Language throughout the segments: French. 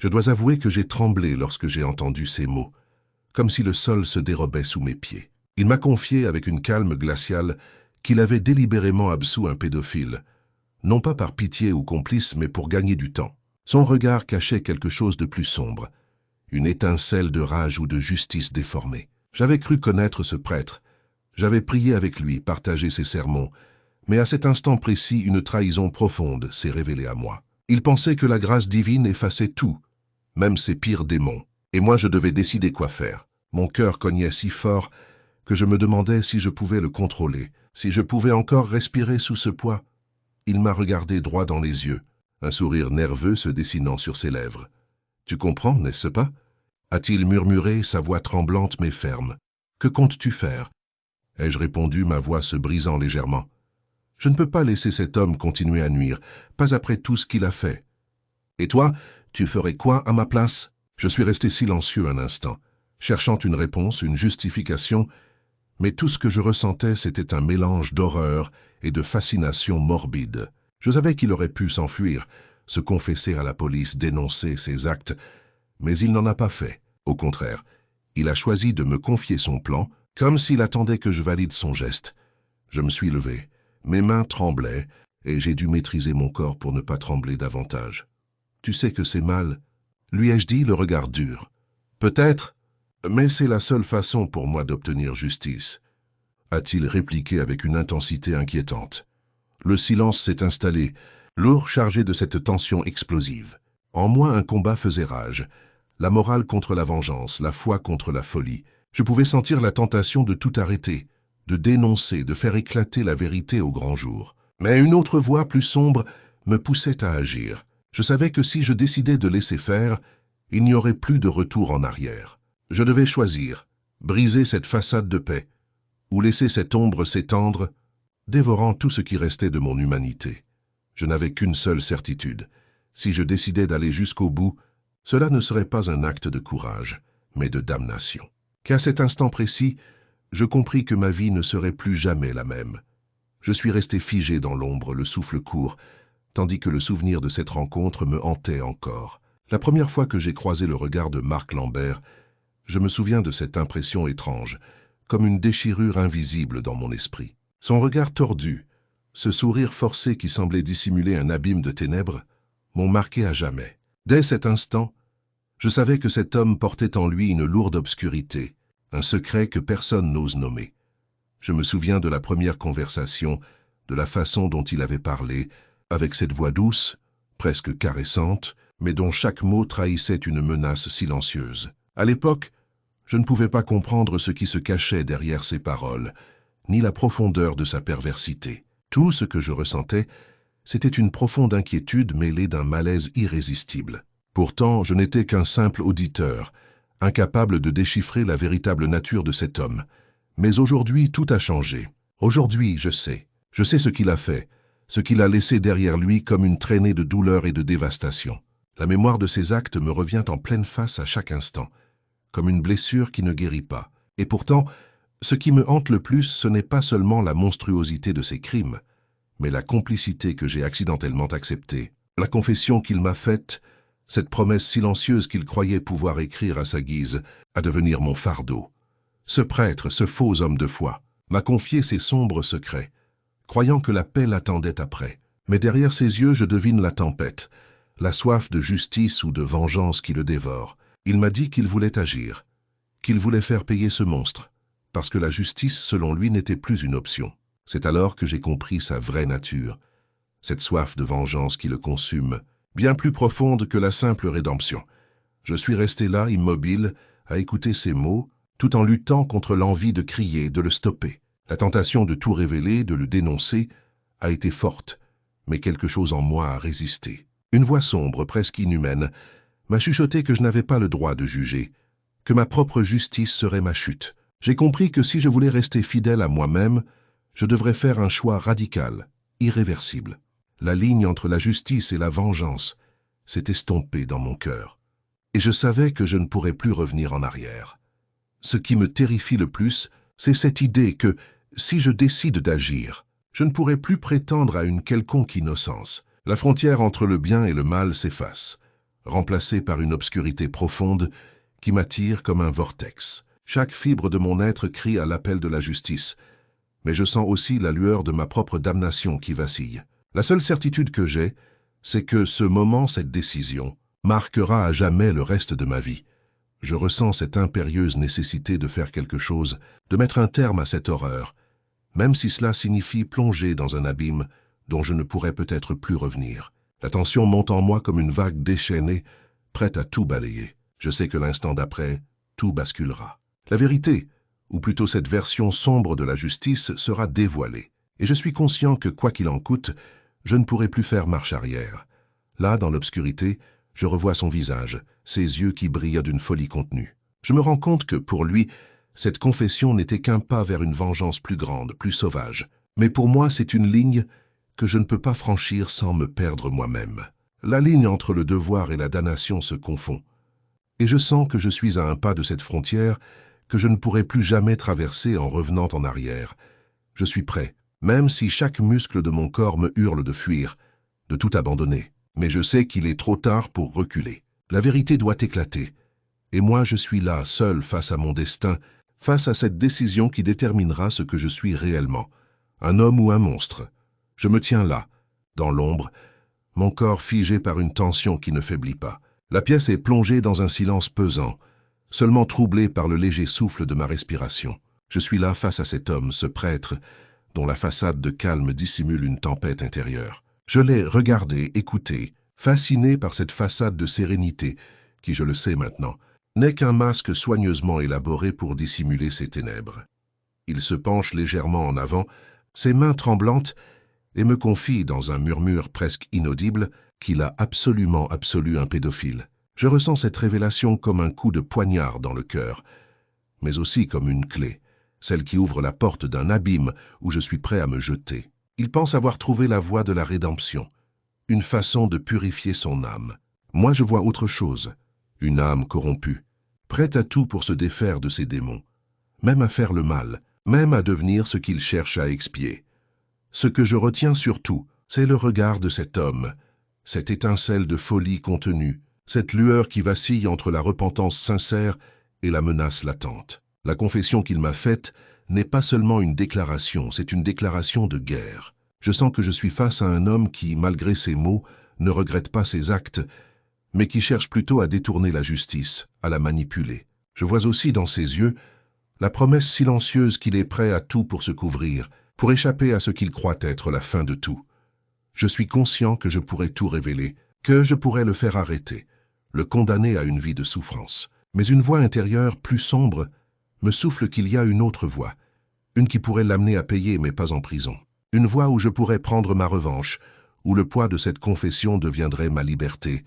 Je dois avouer que j'ai tremblé lorsque j'ai entendu ces mots, comme si le sol se dérobait sous mes pieds. Il m'a confié avec une calme glaciale qu'il avait délibérément absous un pédophile, non pas par pitié ou complice, mais pour gagner du temps. Son regard cachait quelque chose de plus sombre, une étincelle de rage ou de justice déformée. J'avais cru connaître ce prêtre, j'avais prié avec lui, partagé ses sermons, mais à cet instant précis, une trahison profonde s'est révélée à moi. Il pensait que la grâce divine effaçait tout, même ses pires démons, et moi je devais décider quoi faire. Mon cœur cognait si fort que je me demandais si je pouvais le contrôler, si je pouvais encore respirer sous ce poids. Il m'a regardé droit dans les yeux, un sourire nerveux se dessinant sur ses lèvres. « Tu comprends, n'est-ce pas » a-t-il murmuré, sa voix tremblante mais ferme. « Que comptes-tu faire » ai-je répondu, ma voix se brisant légèrement. « Je ne peux pas laisser cet homme continuer à nuire, pas après tout ce qu'il a fait. »« Et toi, tu ferais quoi à ma place ?» Je suis resté silencieux un instant, cherchant une réponse, une justification, mais tout ce que je ressentais, c'était un mélange d'horreur et de fascination morbide. Je savais qu'il aurait pu s'enfuir, se confesser à la police, dénoncer ses actes, mais il n'en a pas fait. Au contraire, il a choisi de me confier son plan, comme s'il attendait que je valide son geste. Je me suis levé, mes mains tremblaient, et j'ai dû maîtriser mon corps pour ne pas trembler davantage. « Tu sais que c'est mal ?» lui ai-je dit, le regard dur. « Peut-être, mais c'est la seule façon pour moi d'obtenir justice. » a-t-il répliqué avec une intensité inquiétante. Le silence s'est installé, lourd chargé de cette tension explosive. En moi, un combat faisait rage. La morale contre la vengeance, la foi contre la folie. Je pouvais sentir la tentation de tout arrêter, de dénoncer, de faire éclater la vérité au grand jour. Mais une autre voix plus sombre me poussait à agir. Je savais que si je décidais de laisser faire, il n'y aurait plus de retour en arrière. Je devais choisir, briser cette façade de paix, ou laisser cette ombre s'étendre, dévorant tout ce qui restait de mon humanité. Je n'avais qu'une seule certitude. Si je décidais d'aller jusqu'au bout, cela ne serait pas un acte de courage, mais de damnation. Qu'à cet instant précis, je compris que ma vie ne serait plus jamais la même. Je suis resté figé dans l'ombre, le souffle court, tandis que le souvenir de cette rencontre me hantait encore. La première fois que j'ai croisé le regard de Marc Lambert, je me souviens de cette impression étrange, comme une déchirure invisible dans mon esprit. Son regard tordu, ce sourire forcé qui semblait dissimuler un abîme de ténèbres, m'ont marqué à jamais. Dès cet instant, je savais que cet homme portait en lui une lourde obscurité, un secret que personne n'ose nommer. Je me souviens de la première conversation, de la façon dont il avait parlé, avec cette voix douce, presque caressante, mais dont chaque mot trahissait une menace silencieuse. À l'époque, je ne pouvais pas comprendre ce qui se cachait derrière ces paroles, ni la profondeur de sa perversité. Tout ce que je ressentais, c'était une profonde inquiétude mêlée d'un malaise irrésistible. Pourtant, je n'étais qu'un simple auditeur, incapable de déchiffrer la véritable nature de cet homme. Mais aujourd'hui, tout a changé. Aujourd'hui, je sais. Je sais ce qu'il a fait, ce qu'il a laissé derrière lui comme une traînée de douleur et de dévastation. La mémoire de ses actes me revient en pleine face à chaque instant, comme une blessure qui ne guérit pas. Et pourtant, ce qui me hante le plus, ce n'est pas seulement la monstruosité de ses crimes, mais la complicité que j'ai accidentellement acceptée, la confession qu'il m'a faite, cette promesse silencieuse qu'il croyait pouvoir écrire à sa guise, à devenir mon fardeau. Ce prêtre, ce faux homme de foi, m'a confié ses sombres secrets, croyant que la paix l'attendait après. Mais derrière ses yeux, je devine la tempête, la soif de justice ou de vengeance qui le dévore. Il m'a dit qu'il voulait agir, qu'il voulait faire payer ce monstre, parce que la justice, selon lui, n'était plus une option. C'est alors que j'ai compris sa vraie nature, cette soif de vengeance qui le consume, bien plus profonde que la simple rédemption. Je suis resté là, immobile, à écouter ses mots, tout en luttant contre l'envie de crier, de le stopper. La tentation de tout révéler, de le dénoncer, a été forte, mais quelque chose en moi a résisté. Une voix sombre, presque inhumaine, m'a chuchoté que je n'avais pas le droit de juger, que ma propre justice serait ma chute. J'ai compris que si je voulais rester fidèle à moi-même, je devrais faire un choix radical, irréversible. La ligne entre la justice et la vengeance s'est estompée dans mon cœur, et je savais que je ne pourrais plus revenir en arrière. Ce qui me terrifie le plus, c'est cette idée que, si je décide d'agir, je ne pourrai plus prétendre à une quelconque innocence. La frontière entre le bien et le mal s'efface. remplacé par une obscurité profonde qui m'attire comme un vortex. Chaque fibre de mon être crie à l'appel de la justice, mais je sens aussi la lueur de ma propre damnation qui vacille. La seule certitude que j'ai, c'est que ce moment, cette décision, marquera à jamais le reste de ma vie. Je ressens cette impérieuse nécessité de faire quelque chose, de mettre un terme à cette horreur, même si cela signifie plonger dans un abîme dont je ne pourrai peut-être plus revenir. La tension monte en moi comme une vague déchaînée, prête à tout balayer. Je sais que l'instant d'après, tout basculera. La vérité, ou plutôt cette version sombre de la justice, sera dévoilée. Et je suis conscient que, quoi qu'il en coûte, je ne pourrai plus faire marche arrière. Là, dans l'obscurité, je revois son visage, ses yeux qui brillent d'une folie contenue. Je me rends compte que, pour lui, cette confession n'était qu'un pas vers une vengeance plus grande, plus sauvage. Mais pour moi, c'est une ligne que je ne peux pas franchir sans me perdre moi-même. La ligne entre le devoir et la damnation se confond. Et je sens que je suis à un pas de cette frontière que je ne pourrai plus jamais traverser en revenant en arrière. Je suis prêt, même si chaque muscle de mon corps me hurle de fuir, de tout abandonner. Mais je sais qu'il est trop tard pour reculer. La vérité doit éclater. Et moi, je suis là, seul face à mon destin, face à cette décision qui déterminera ce que je suis réellement, un homme ou un monstre. Je me tiens là, dans l'ombre, mon corps figé par une tension qui ne faiblit pas. La pièce est plongée dans un silence pesant, seulement troublé par le léger souffle de ma respiration. Je suis là face à cet homme, ce prêtre, dont la façade de calme dissimule une tempête intérieure. Je l'ai regardé, écouté, fasciné par cette façade de sérénité, qui, je le sais maintenant, n'est qu'un masque soigneusement élaboré pour dissimuler ses ténèbres. Il se penche légèrement en avant, ses mains tremblantes, et me confie, dans un murmure presque inaudible, qu'il a absolument absolu un pédophile. Je ressens cette révélation comme un coup de poignard dans le cœur, mais aussi comme une clé, celle qui ouvre la porte d'un abîme où je suis prêt à me jeter. Il pense avoir trouvé la voie de la rédemption, une façon de purifier son âme. Moi, je vois autre chose, une âme corrompue, prête à tout pour se défaire de ses démons, même à faire le mal, même à devenir ce qu'il cherche à expier. Ce que je retiens surtout, c'est le regard de cet homme, cette étincelle de folie contenue, cette lueur qui vacille entre la repentance sincère et la menace latente. La confession qu'il m'a faite n'est pas seulement une déclaration, c'est une déclaration de guerre. Je sens que je suis face à un homme qui, malgré ses mots, ne regrette pas ses actes, mais qui cherche plutôt à détourner la justice, à la manipuler. Je vois aussi dans ses yeux la promesse silencieuse qu'il est prêt à tout pour se couvrir, pour échapper à ce qu'il croit être la fin de tout. Je suis conscient que je pourrais tout révéler, que je pourrais le faire arrêter, le condamner à une vie de souffrance. Mais une voix intérieure plus sombre me souffle qu'il y a une autre voie, une qui pourrait l'amener à payer mais pas en prison. Une voie où je pourrais prendre ma revanche, où le poids de cette confession deviendrait ma liberté,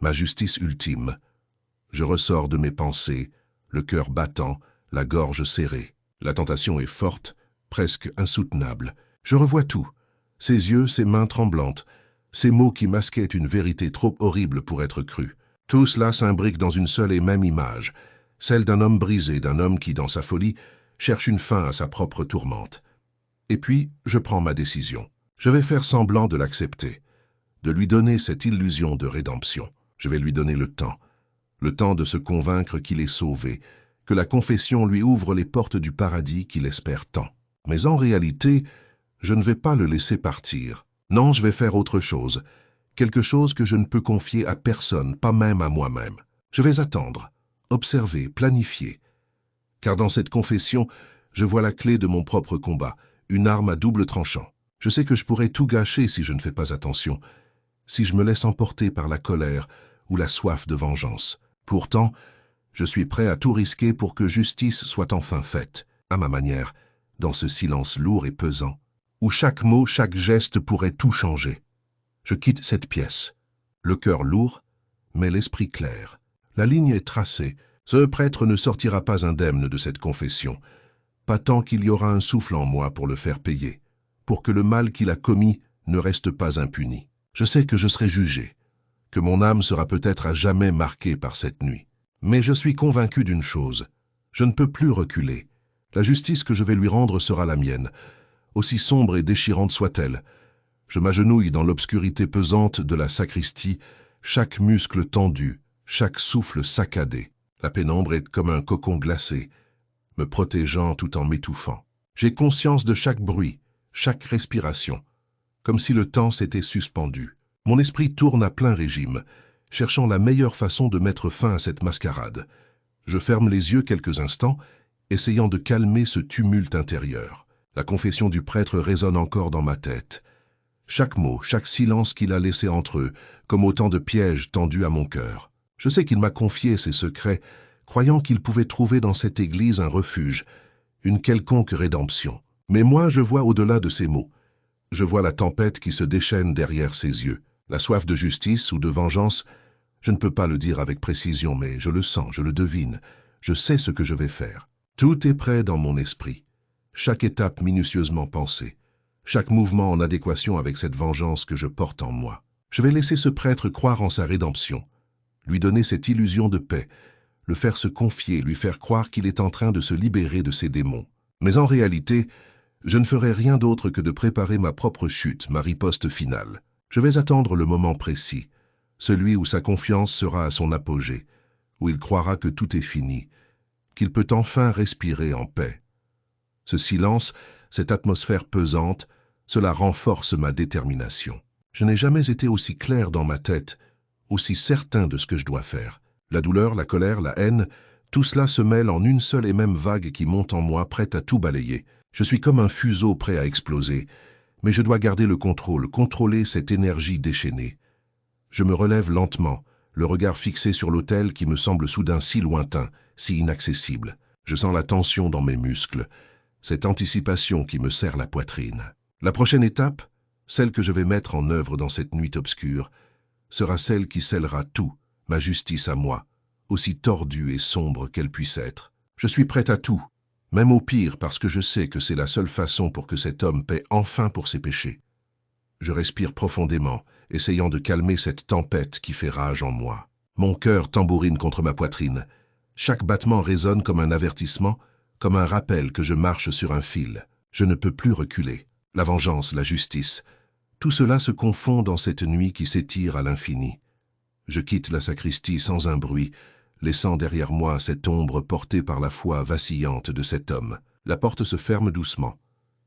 ma justice ultime. Je ressors de mes pensées, le cœur battant, la gorge serrée. La tentation est forte, presque insoutenable. Je revois tout, ses yeux, ses mains tremblantes, ces mots qui masquaient une vérité trop horrible pour être crue. Tout cela s'imbrique dans une seule et même image, celle d'un homme brisé, d'un homme qui, dans sa folie, cherche une fin à sa propre tourmente. Et puis, je prends ma décision. Je vais faire semblant de l'accepter, de lui donner cette illusion de rédemption. Je vais lui donner le temps de se convaincre qu'il est sauvé, que la confession lui ouvre les portes du paradis qu'il espère tant. Mais en réalité, je ne vais pas le laisser partir. Non, je vais faire autre chose, quelque chose que je ne peux confier à personne, pas même à moi-même. Je vais attendre, observer, planifier. Car dans cette confession, je vois la clé de mon propre combat, une arme à double tranchant. Je sais que je pourrais tout gâcher si je ne fais pas attention, si je me laisse emporter par la colère ou la soif de vengeance. Pourtant, je suis prêt à tout risquer pour que justice soit enfin faite, à ma manière, dans ce silence lourd et pesant, où chaque mot, chaque geste pourrait tout changer. Je quitte cette pièce, le cœur lourd, mais l'esprit clair. La ligne est tracée. Ce prêtre ne sortira pas indemne de cette confession, pas tant qu'il y aura un souffle en moi pour le faire payer, pour que le mal qu'il a commis ne reste pas impuni. Je sais que je serai jugé, que mon âme sera peut-être à jamais marquée par cette nuit. Mais je suis convaincu d'une chose, je ne peux plus reculer. La justice que je vais lui rendre sera la mienne, aussi sombre et déchirante soit-elle. Je m'agenouille dans l'obscurité pesante de la sacristie, chaque muscle tendu, chaque souffle saccadé. La pénombre est comme un cocon glacé, me protégeant tout en m'étouffant. J'ai conscience de chaque bruit, chaque respiration, comme si le temps s'était suspendu. Mon esprit tourne à plein régime, cherchant la meilleure façon de mettre fin à cette mascarade. Je ferme les yeux quelques instants, essayant de calmer ce tumulte intérieur. La confession du prêtre résonne encore dans ma tête. Chaque mot, chaque silence qu'il a laissé entre eux, comme autant de pièges tendus à mon cœur. Je sais qu'il m'a confié ses secrets, croyant qu'il pouvait trouver dans cette église un refuge, une quelconque rédemption. Mais moi, je vois au-delà de ces mots. Je vois la tempête qui se déchaîne derrière ses yeux. La soif de justice ou de vengeance, je ne peux pas le dire avec précision, mais je le sens, je le devine. Je sais ce que je vais faire. Tout est prêt dans mon esprit. Chaque étape minutieusement pensée. Chaque mouvement en adéquation avec cette vengeance que je porte en moi. Je vais laisser ce prêtre croire en sa rédemption, lui donner cette illusion de paix, le faire se confier, lui faire croire qu'il est en train de se libérer de ses démons. Mais en réalité, je ne ferai rien d'autre que de préparer ma propre chute, ma riposte finale. Je vais attendre le moment précis, celui où sa confiance sera à son apogée, où il croira que tout est fini, qu'il peut enfin respirer en paix. Ce silence, cette atmosphère pesante, cela renforce ma détermination. Je n'ai jamais été aussi clair dans ma tête, aussi certain de ce que je dois faire. La douleur, la colère, la haine, tout cela se mêle en une seule et même vague qui monte en moi, prête à tout balayer. Je suis comme un fuseau prêt à exploser, mais je dois garder le contrôle, contrôler cette énergie déchaînée. Je me relève lentement, le regard fixé sur l'autel qui me semble soudain si lointain, si inaccessible. Je sens la tension dans mes muscles, cette anticipation qui me serre la poitrine. La prochaine étape, celle que je vais mettre en œuvre dans cette nuit obscure, sera celle qui scellera tout, ma justice à moi, aussi tordue et sombre qu'elle puisse être. Je suis prêt à tout, même au pire parce que je sais que c'est la seule façon pour que cet homme paie enfin pour ses péchés. Je respire profondément, essayant de calmer cette tempête qui fait rage en moi. Mon cœur tambourine contre ma poitrine. Chaque battement résonne comme un avertissement, comme un rappel que je marche sur un fil. Je ne peux plus reculer. La vengeance, la justice, tout cela se confond dans cette nuit qui s'étire à l'infini. Je quitte la sacristie sans un bruit, laissant derrière moi cette ombre portée par la foi vacillante de cet homme. La porte se ferme doucement,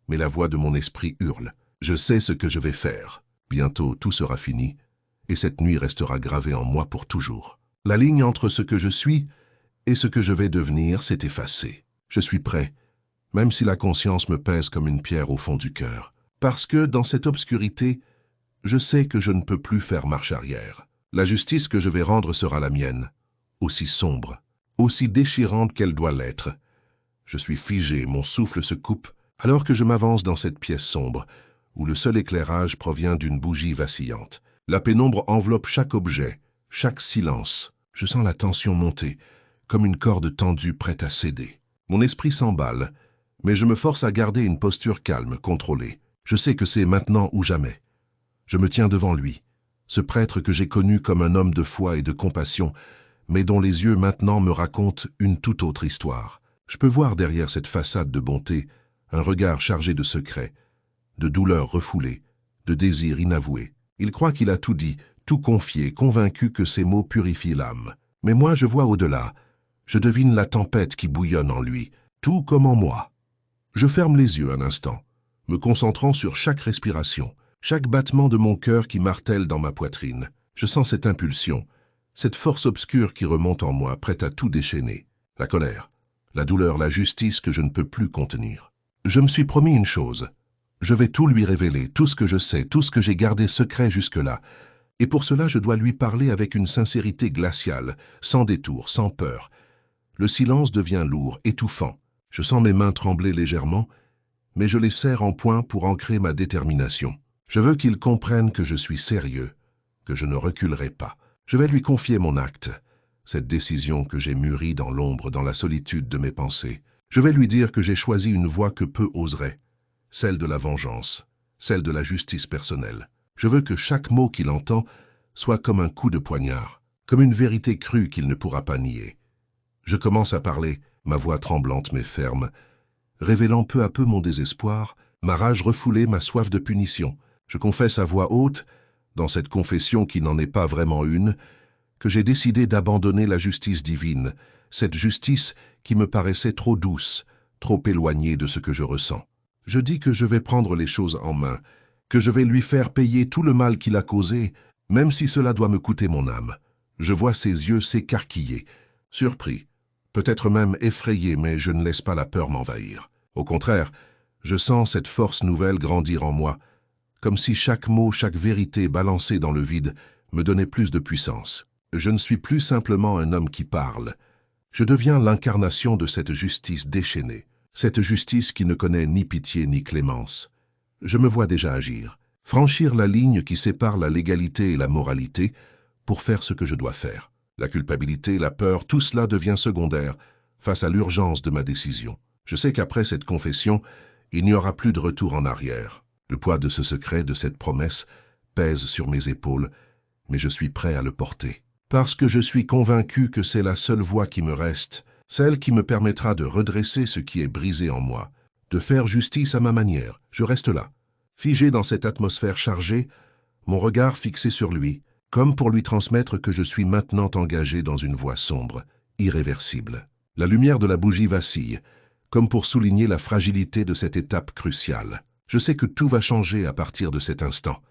mais la voix de mon esprit hurle. Je sais ce que je vais faire. Bientôt tout sera fini, et cette nuit restera gravée en moi pour toujours. La ligne entre ce que je suis et ce que je vais devenir s'est effacée. Je suis prêt, même si la conscience me pèse comme une pierre au fond du cœur. Parce que, dans cette obscurité, je sais que je ne peux plus faire marche arrière. La justice que je vais rendre sera la mienne, aussi sombre, aussi déchirante qu'elle doit l'être. Je suis figé, mon souffle se coupe, alors que je m'avance dans cette pièce sombre, où le seul éclairage provient d'une bougie vacillante. La pénombre enveloppe chaque objet, chaque silence. Je sens la tension monter, comme une corde tendue prête à céder. Mon esprit s'emballe, mais je me force à garder une posture calme, contrôlée. Je sais que c'est maintenant ou jamais. Je me tiens devant lui, ce prêtre que j'ai connu comme un homme de foi et de compassion, mais dont les yeux maintenant me racontent une toute autre histoire. Je peux voir derrière cette façade de bonté un regard chargé de secrets, de douleurs refoulées, de désirs inavoués. Il croit qu'il a tout dit, tout confié, convaincu que ces mots purifient l'âme. Mais moi je vois au-delà, je devine la tempête qui bouillonne en lui, tout comme en moi. Je ferme les yeux un instant, me concentrant sur chaque respiration, chaque battement de mon cœur qui martèle dans ma poitrine. Je sens cette impulsion, cette force obscure qui remonte en moi, prête à tout déchaîner. La colère, la douleur, la justice que je ne peux plus contenir. Je me suis promis une chose. Je vais tout lui révéler, tout ce que je sais, tout ce que j'ai gardé secret jusque-là. Et pour cela, je dois lui parler avec une sincérité glaciale, sans détour, sans peur. Le silence devient lourd, étouffant. Je sens mes mains trembler légèrement, mais je les serre en poing pour ancrer ma détermination. Je veux qu'il comprenne que je suis sérieux, que je ne reculerai pas. Je vais lui confier mon acte, cette décision que j'ai mûrie dans l'ombre, dans la solitude de mes pensées. Je vais lui dire que j'ai choisi une voie que peu oseraient, celle de la vengeance, celle de la justice personnelle. Je veux que chaque mot qu'il entend soit comme un coup de poignard, comme une vérité crue qu'il ne pourra pas nier. Je commence à parler, ma voix tremblante mais ferme, révélant peu à peu mon désespoir, ma rage refoulée, ma soif de punition. Je confesse à voix haute, dans cette confession qui n'en est pas vraiment une, que j'ai décidé d'abandonner la justice divine, cette justice qui me paraissait trop douce, trop éloignée de ce que je ressens. Je dis que je vais prendre les choses en main, que je vais lui faire payer tout le mal qu'il a causé, même si cela doit me coûter mon âme. Je vois ses yeux s'écarquiller, surpris, peut-être même effrayé, mais je ne laisse pas la peur m'envahir. Au contraire, je sens cette force nouvelle grandir en moi, comme si chaque mot, chaque vérité balancée dans le vide me donnait plus de puissance. Je ne suis plus simplement un homme qui parle. Je deviens l'incarnation de cette justice déchaînée, cette justice qui ne connaît ni pitié ni clémence. Je me vois déjà agir, franchir la ligne qui sépare la légalité et la moralité pour faire ce que je dois faire. La culpabilité, la peur, tout cela devient secondaire face à l'urgence de ma décision. Je sais qu'après cette confession, il n'y aura plus de retour en arrière. Le poids de ce secret, de cette promesse, pèse sur mes épaules, mais je suis prêt à le porter. Parce que je suis convaincu que c'est la seule voie qui me reste, celle qui me permettra de redresser ce qui est brisé en moi, de faire justice à ma manière. Je reste là, figé dans cette atmosphère chargée, mon regard fixé sur lui, comme pour lui transmettre que je suis maintenant engagé dans une voie sombre, irréversible. La lumière de la bougie vacille, comme pour souligner la fragilité de cette étape cruciale. Je sais que tout va changer à partir de cet instant,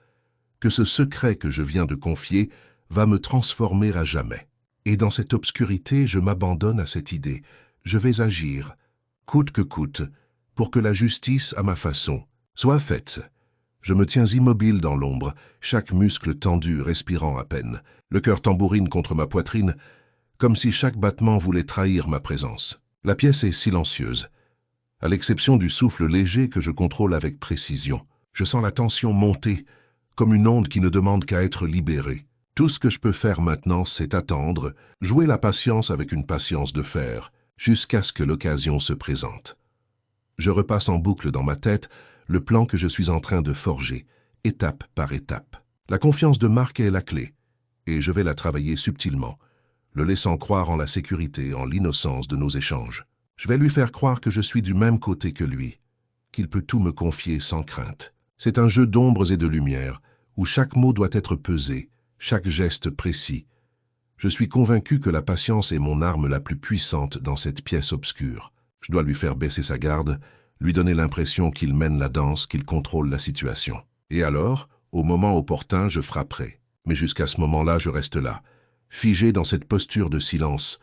que ce secret que je viens de confier va me transformer à jamais. Et dans cette obscurité, je m'abandonne à cette idée. Je vais agir, coûte que coûte, pour que la justice, à ma façon, soit faite. Je me tiens immobile dans l'ombre, chaque muscle tendu, respirant à peine. Le cœur tambourine contre ma poitrine, comme si chaque battement voulait trahir ma présence. La pièce est silencieuse, à l'exception du souffle léger que je contrôle avec précision. Je sens la tension monter, comme une onde qui ne demande qu'à être libérée. Tout ce que je peux faire maintenant, c'est attendre, jouer la patience avec une patience de fer, jusqu'à ce que l'occasion se présente. Je repasse en boucle dans ma tête le plan que je suis en train de forger, étape par étape. La confiance de Marc est la clé, et je vais la travailler subtilement, le laissant croire en la sécurité, en l'innocence de nos échanges. Je vais lui faire croire que je suis du même côté que lui, qu'il peut tout me confier sans crainte. C'est un jeu d'ombres et de lumière, où chaque mot doit être pesé, chaque geste précis. Je suis convaincu que la patience est mon arme la plus puissante dans cette pièce obscure. Je dois lui faire baisser sa garde, lui donner l'impression qu'il mène la danse, qu'il contrôle la situation. Et alors, au moment opportun, je frapperai. Mais jusqu'à ce moment-là, je reste là, figé dans cette posture de silence,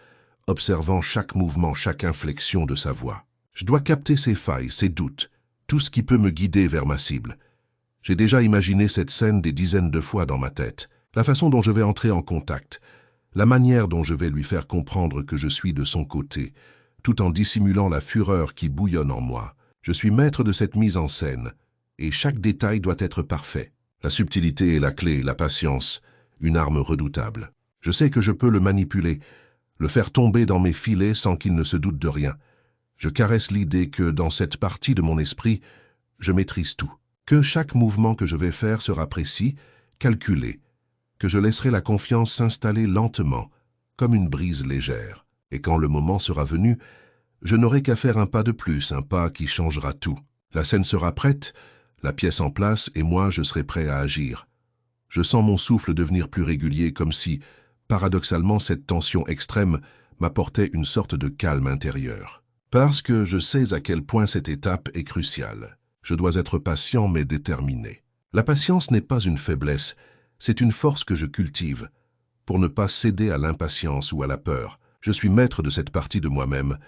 observant chaque mouvement, chaque inflexion de sa voix. Je dois capter ses failles, ses doutes, tout ce qui peut me guider vers ma cible. J'ai déjà imaginé cette scène des dizaines de fois dans ma tête, la façon dont je vais entrer en contact, la manière dont je vais lui faire comprendre que je suis de son côté, tout en dissimulant la fureur qui bouillonne en moi. Je suis maître de cette mise en scène, et chaque détail doit être parfait. La subtilité est la clé, la patience, une arme redoutable. Je sais que je peux le manipuler, le faire tomber dans mes filets sans qu'il ne se doute de rien. Je caresse l'idée que, dans cette partie de mon esprit, je maîtrise tout, que chaque mouvement que je vais faire sera précis, calculé, que je laisserai la confiance s'installer lentement, comme une brise légère. Et quand le moment sera venu, je n'aurai qu'à faire un pas de plus, un pas qui changera tout. La scène sera prête, la pièce en place, et moi je serai prêt à agir. Je sens mon souffle devenir plus régulier, comme si, paradoxalement, cette tension extrême m'apportait une sorte de calme intérieur. Parce que je sais à quel point cette étape est cruciale. Je dois être patient mais déterminé. La patience n'est pas une faiblesse, c'est une force que je cultive, pour ne pas céder à l'impatience ou à la peur. Je suis maître de cette partie de moi-même,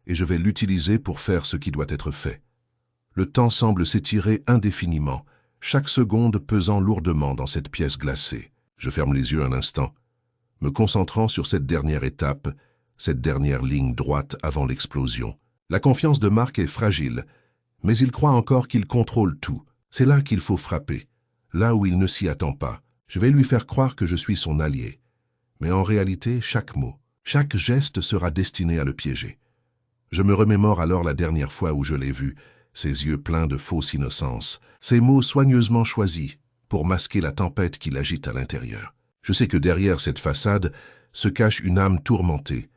et je vais l'utiliser pour faire ce qui doit être fait. Le temps semble s'étirer indéfiniment, chaque seconde pesant lourdement dans cette pièce glacée. Je ferme les yeux un instant, me concentrant sur cette dernière étape, cette dernière ligne droite avant l'explosion. La confiance de Marc est fragile, mais il croit encore qu'il contrôle tout. C'est là qu'il faut frapper, là où il ne s'y attend pas. Je vais lui faire croire que je suis son allié. Mais en réalité, chaque mot, chaque geste sera destiné à le piéger. Je me remémore alors la dernière fois où je l'ai vu, ses yeux pleins de fausse innocence, ses mots soigneusement choisis pour masquer la tempête qui l'agite à l'intérieur. Je sais que derrière cette façade se cache une âme tourmentée,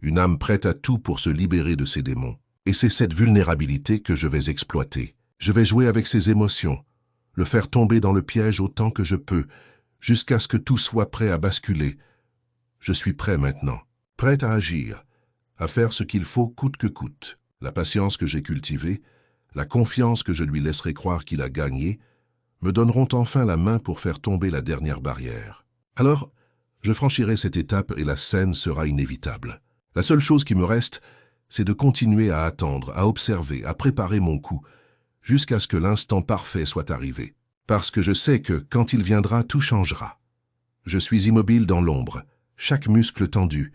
une âme prête à tout pour se libérer de ses démons. Et c'est cette vulnérabilité que je vais exploiter. Je vais jouer avec ses émotions, le faire tomber dans le piège autant que je peux, jusqu'à ce que tout soit prêt à basculer. Je suis prêt maintenant, prêt à agir, à faire ce qu'il faut coûte que coûte. La patience que j'ai cultivée, la confiance que je lui laisserai croire qu'il a gagné, me donneront enfin la main pour faire tomber la dernière barrière. Alors, je franchirai cette étape et la scène sera inévitable. La seule chose qui me reste, c'est de continuer à attendre, à observer, à préparer mon coup, jusqu'à ce que l'instant parfait soit arrivé. Parce que je sais que, quand il viendra, tout changera. Je suis immobile dans l'ombre, chaque muscle tendu,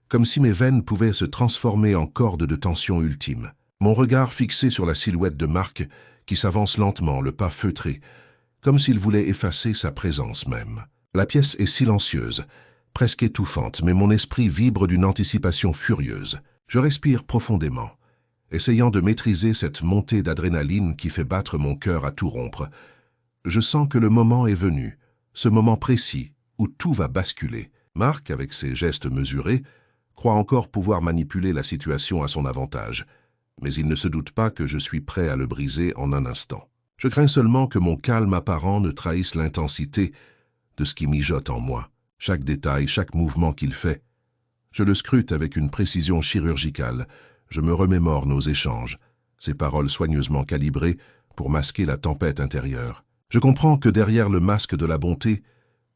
comme si mes veines pouvaient se transformer en cordes de tension ultime. Mon regard fixé sur la silhouette de Marc, qui s'avance lentement, le pas feutré, comme s'il voulait effacer sa présence même. La pièce est silencieuse, presque étouffante, mais mon esprit vibre d'une anticipation furieuse. Je respire profondément, essayant de maîtriser cette montée d'adrénaline qui fait battre mon cœur à tout rompre. Je sens que le moment est venu, ce moment précis, où tout va basculer. Marc, avec ses gestes mesurés, croit encore pouvoir manipuler la situation à son avantage, mais il ne se doute pas que je suis prêt à le briser en un instant. Je crains seulement que mon calme apparent ne trahisse l'intensité de ce qui mijote en moi. Chaque détail, chaque mouvement qu'il fait, je le scrute avec une précision chirurgicale. Je me remémore nos échanges, ces paroles soigneusement calibrées pour masquer la tempête intérieure. Je comprends que derrière le masque de la bonté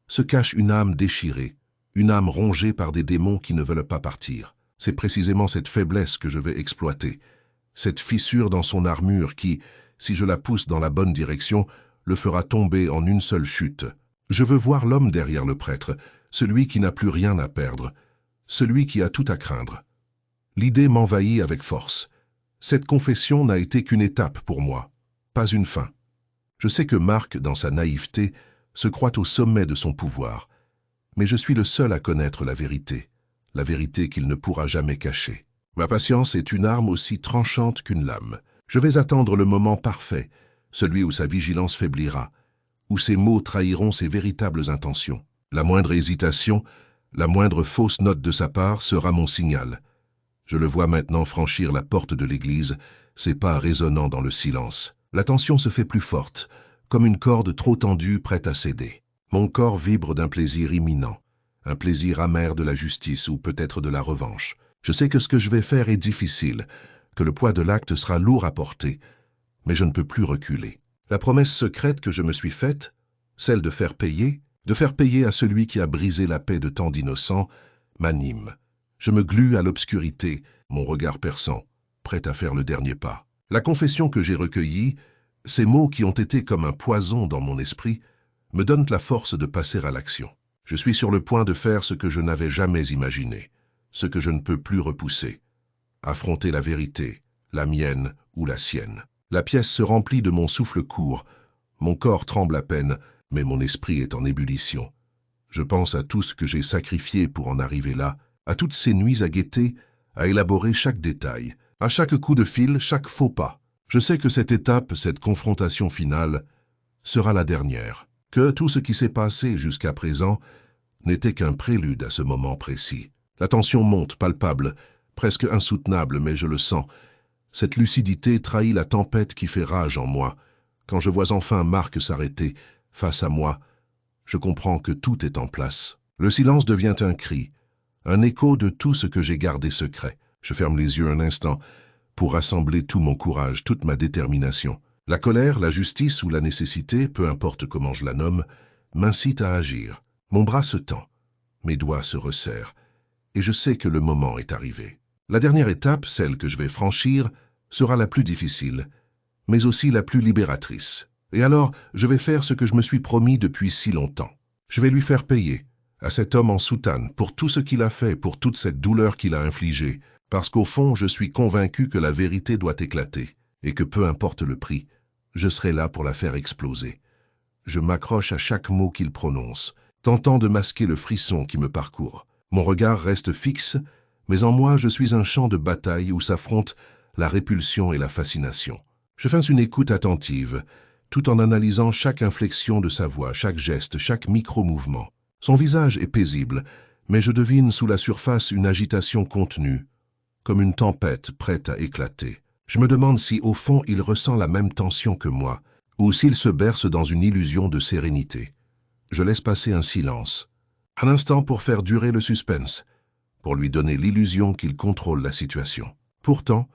se cache une âme déchirée, une âme rongée par des démons qui ne veulent pas partir. C'est précisément cette faiblesse que je vais exploiter, cette fissure dans son armure qui, si je la pousse dans la bonne direction, le fera tomber en une seule chute. Je veux voir l'homme derrière le prêtre, celui qui n'a plus rien à perdre, celui qui a tout à craindre. L'idée m'envahit avec force. Cette confession n'a été qu'une étape pour moi, pas une fin. Je sais que Marc, dans sa naïveté, se croit au sommet de son pouvoir, mais je suis le seul à connaître la vérité qu'il ne pourra jamais cacher. Ma patience est une arme aussi tranchante qu'une lame. Je vais attendre le moment parfait, celui où sa vigilance faiblira, où ses mots trahiront ses véritables intentions. La moindre hésitation, la moindre fausse note de sa part sera mon signal. Je le vois maintenant franchir la porte de l'église, ses pas résonnant dans le silence. La tension se fait plus forte, comme une corde trop tendue prête à céder. Mon corps vibre d'un plaisir imminent, un plaisir amer de la justice ou peut-être de la revanche. Je sais que ce que je vais faire est difficile, que le poids de l'acte sera lourd à porter, mais je ne peux plus reculer. La promesse secrète que je me suis faite, celle de faire payer à celui qui a brisé la paix de tant d'innocents, m'anime. Je me glue à l'obscurité, mon regard perçant, prêt à faire le dernier pas. La confession que j'ai recueillie, ces mots qui ont été comme un poison dans mon esprit, me donnent la force de passer à l'action. Je suis sur le point de faire ce que je n'avais jamais imaginé, ce que je ne peux plus repousser. Affronter la vérité, la mienne ou la sienne. La pièce se remplit de mon souffle court, mon corps tremble à peine, mais mon esprit est en ébullition. Je pense à tout ce que j'ai sacrifié pour en arriver là, à toutes ces nuits à guetter, à élaborer chaque détail, à chaque coup de fil, chaque faux pas. Je sais que cette étape, cette confrontation finale, sera la dernière, que tout ce qui s'est passé jusqu'à présent n'était qu'un prélude à ce moment précis. La tension monte, palpable, presque insoutenable, mais je le sens. Cette lucidité trahit la tempête qui fait rage en moi. Quand je vois enfin Marc s'arrêter, face à moi, je comprends que tout est en place. Le silence devient un cri, un écho de tout ce que j'ai gardé secret. Je ferme les yeux un instant pour rassembler tout mon courage, toute ma détermination. La colère, la justice ou la nécessité, peu importe comment je la nomme, m'incite à agir. Mon bras se tend, mes doigts se resserrent, et je sais que le moment est arrivé. La dernière étape, celle que je vais franchir, sera la plus difficile, mais aussi la plus libératrice. Et alors, je vais faire ce que je me suis promis depuis si longtemps. Je vais lui faire payer, à cet homme en soutane, pour tout ce qu'il a fait, pour toute cette douleur qu'il a infligée, parce qu'au fond, je suis convaincu que la vérité doit éclater, et que peu importe le prix, je serai là pour la faire exploser. Je m'accroche à chaque mot qu'il prononce, tentant de masquer le frisson qui me parcourt. Mon regard reste fixe, mais en moi je suis un champ de bataille où s'affrontent la répulsion et la fascination. Je fais une écoute attentive, tout en analysant chaque inflexion de sa voix, chaque geste, chaque micro-mouvement. Son visage est paisible, mais je devine sous la surface une agitation contenue, comme une tempête prête à éclater. Je me demande si, au fond, il ressent la même tension que moi, ou s'il se berce dans une illusion de sérénité. Je laisse passer un silence. Un instant pour faire durer le suspense, pour lui donner l'illusion qu'il contrôle la situation. Pourtant,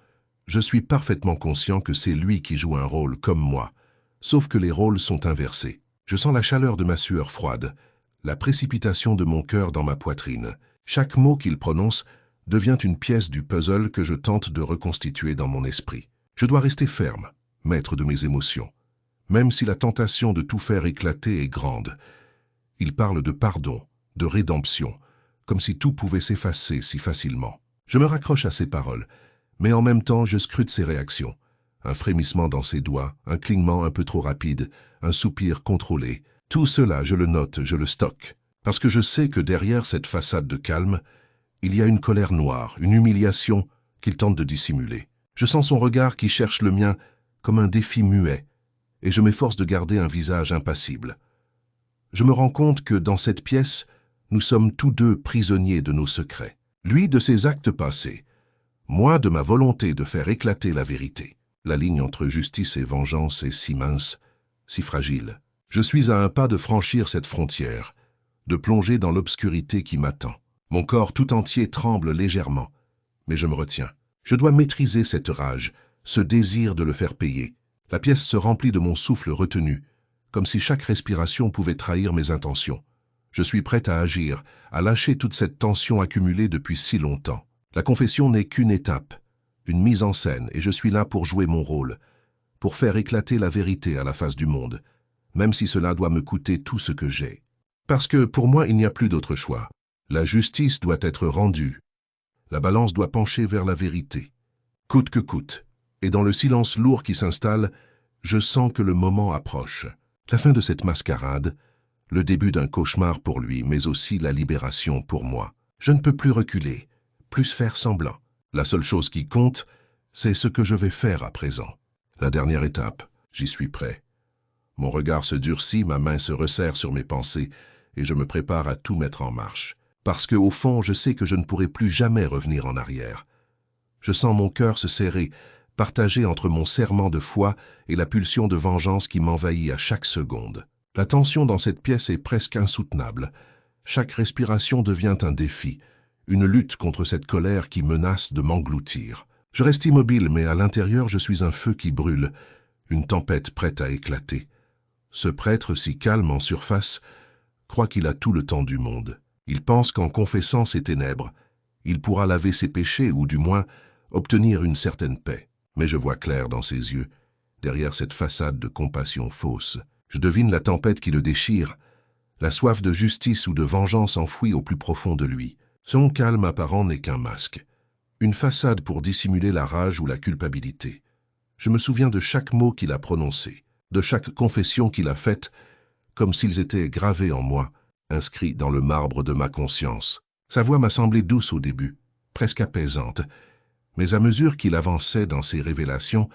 je suis parfaitement conscient que c'est lui qui joue un rôle comme moi, sauf que les rôles sont inversés. Je sens la chaleur de ma sueur froide, la précipitation de mon cœur dans ma poitrine. Chaque mot qu'il prononce devient une pièce du puzzle que je tente de reconstituer dans mon esprit. Je dois rester ferme, maître de mes émotions, même si la tentation de tout faire éclater est grande. Il parle de pardon, de rédemption, comme si tout pouvait s'effacer si facilement. Je me raccroche à ses paroles, mais en même temps je scrute ses réactions. Un frémissement dans ses doigts, un clignement un peu trop rapide, un soupir contrôlé. Tout cela, je le note, je le stocke. Parce que je sais que derrière cette façade de calme, il y a une colère noire, une humiliation qu'il tente de dissimuler. Je sens son regard qui cherche le mien comme un défi muet, et je m'efforce de garder un visage impassible. Je me rends compte que dans cette pièce, nous sommes tous deux prisonniers de nos secrets. Lui de ses actes passés, moi de ma volonté de faire éclater la vérité. La ligne entre justice et vengeance est si mince, si fragile. Je suis à un pas de franchir cette frontière, de plonger dans l'obscurité qui m'attend. Mon corps tout entier tremble légèrement, mais je me retiens. Je dois maîtriser cette rage, ce désir de le faire payer. La pièce se remplit de mon souffle retenu, comme si chaque respiration pouvait trahir mes intentions. Je suis prêt à agir, à lâcher toute cette tension accumulée depuis si longtemps. La confession n'est qu'une étape, une mise en scène, et je suis là pour jouer mon rôle, pour faire éclater la vérité à la face du monde, même si cela doit me coûter tout ce que j'ai. Parce que pour moi, il n'y a plus d'autre choix. La justice doit être rendue. La balance doit pencher vers la vérité, coûte que coûte. Et dans le silence lourd qui s'installe, je sens que le moment approche. La fin de cette mascarade, le début d'un cauchemar pour lui, mais aussi la libération pour moi. Je ne peux plus reculer, plus faire semblant. La seule chose qui compte, c'est ce que je vais faire à présent. La dernière étape, j'y suis prêt. Mon regard se durcit, ma main se resserre sur mes pensées, et je me prépare à tout mettre en marche. Parce que, au fond, je sais que je ne pourrai plus jamais revenir en arrière. Je sens mon cœur se serrer, partagé entre mon serment de foi et la pulsion de vengeance qui m'envahit à chaque seconde. La tension dans cette pièce est presque insoutenable. Chaque respiration devient un défi, une lutte contre cette colère qui menace de m'engloutir. Je reste immobile, mais à l'intérieur, je suis un feu qui brûle, une tempête prête à éclater. Ce prêtre, si calme en surface, croit qu'il a tout le temps du monde. Il pense qu'en confessant ses ténèbres, il pourra laver ses péchés ou du moins obtenir une certaine paix. Mais je vois clair dans ses yeux, derrière cette façade de compassion fausse. Je devine la tempête qui le déchire, la soif de justice ou de vengeance enfouie au plus profond de lui. Son calme apparent n'est qu'un masque, une façade pour dissimuler la rage ou la culpabilité. Je me souviens de chaque mot qu'il a prononcé, de chaque confession qu'il a faite, comme s'ils étaient gravés en moi, inscrits dans le marbre de ma conscience. Sa voix m'a semblé douce au début, presque apaisante, mais à mesure qu'il avançait dans ses révélations,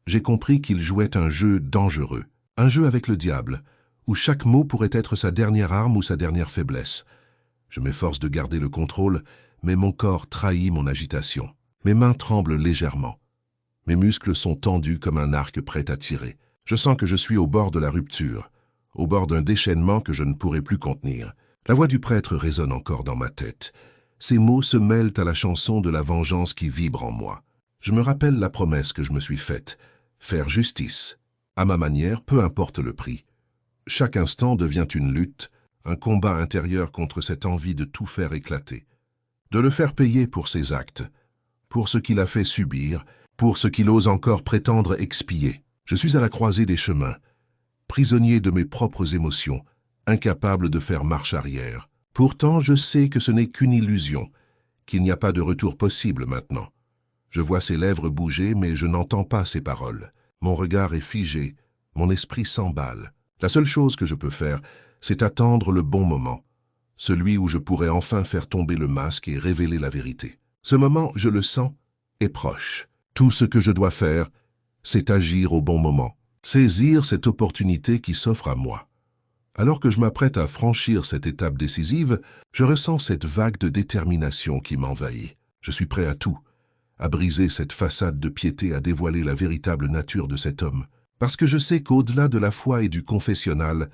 j'ai compris qu'il jouait un jeu dangereux, un jeu avec le diable, où chaque mot pourrait être sa dernière arme ou sa dernière faiblesse. Je m'efforce de garder le contrôle, mais mon corps trahit mon agitation. Mes mains tremblent légèrement. Mes muscles sont tendus comme un arc prêt à tirer. Je sens que je suis au bord de la rupture, au bord d'un déchaînement que je ne pourrai plus contenir. La voix du prêtre résonne encore dans ma tête. Ces mots se mêlent à la chanson de la vengeance qui vibre en moi. Je me rappelle la promesse que je me suis faite, faire justice, à ma manière, peu importe le prix. Chaque instant devient une lutte, un combat intérieur contre cette envie de tout faire éclater, de le faire payer pour ses actes, pour ce qu'il a fait subir, pour ce qu'il ose encore prétendre expier. Je suis à la croisée des chemins, prisonnier de mes propres émotions, incapable de faire marche arrière. Pourtant, je sais que ce n'est qu'une illusion, qu'il n'y a pas de retour possible maintenant. Je vois ses lèvres bouger, mais je n'entends pas ses paroles. Mon regard est figé, mon esprit s'emballe. La seule chose que je peux faire, c'est attendre le bon moment, celui où je pourrai enfin faire tomber le masque et révéler la vérité. Ce moment, je le sens, est proche. Tout ce que je dois faire, c'est agir au bon moment, saisir cette opportunité qui s'offre à moi. Alors que je m'apprête à franchir cette étape décisive, je ressens cette vague de détermination qui m'envahit. Je suis prêt à tout, à briser cette façade de piété, à dévoiler la véritable nature de cet homme. Parce que je sais qu'au-delà de la foi et du confessionnal,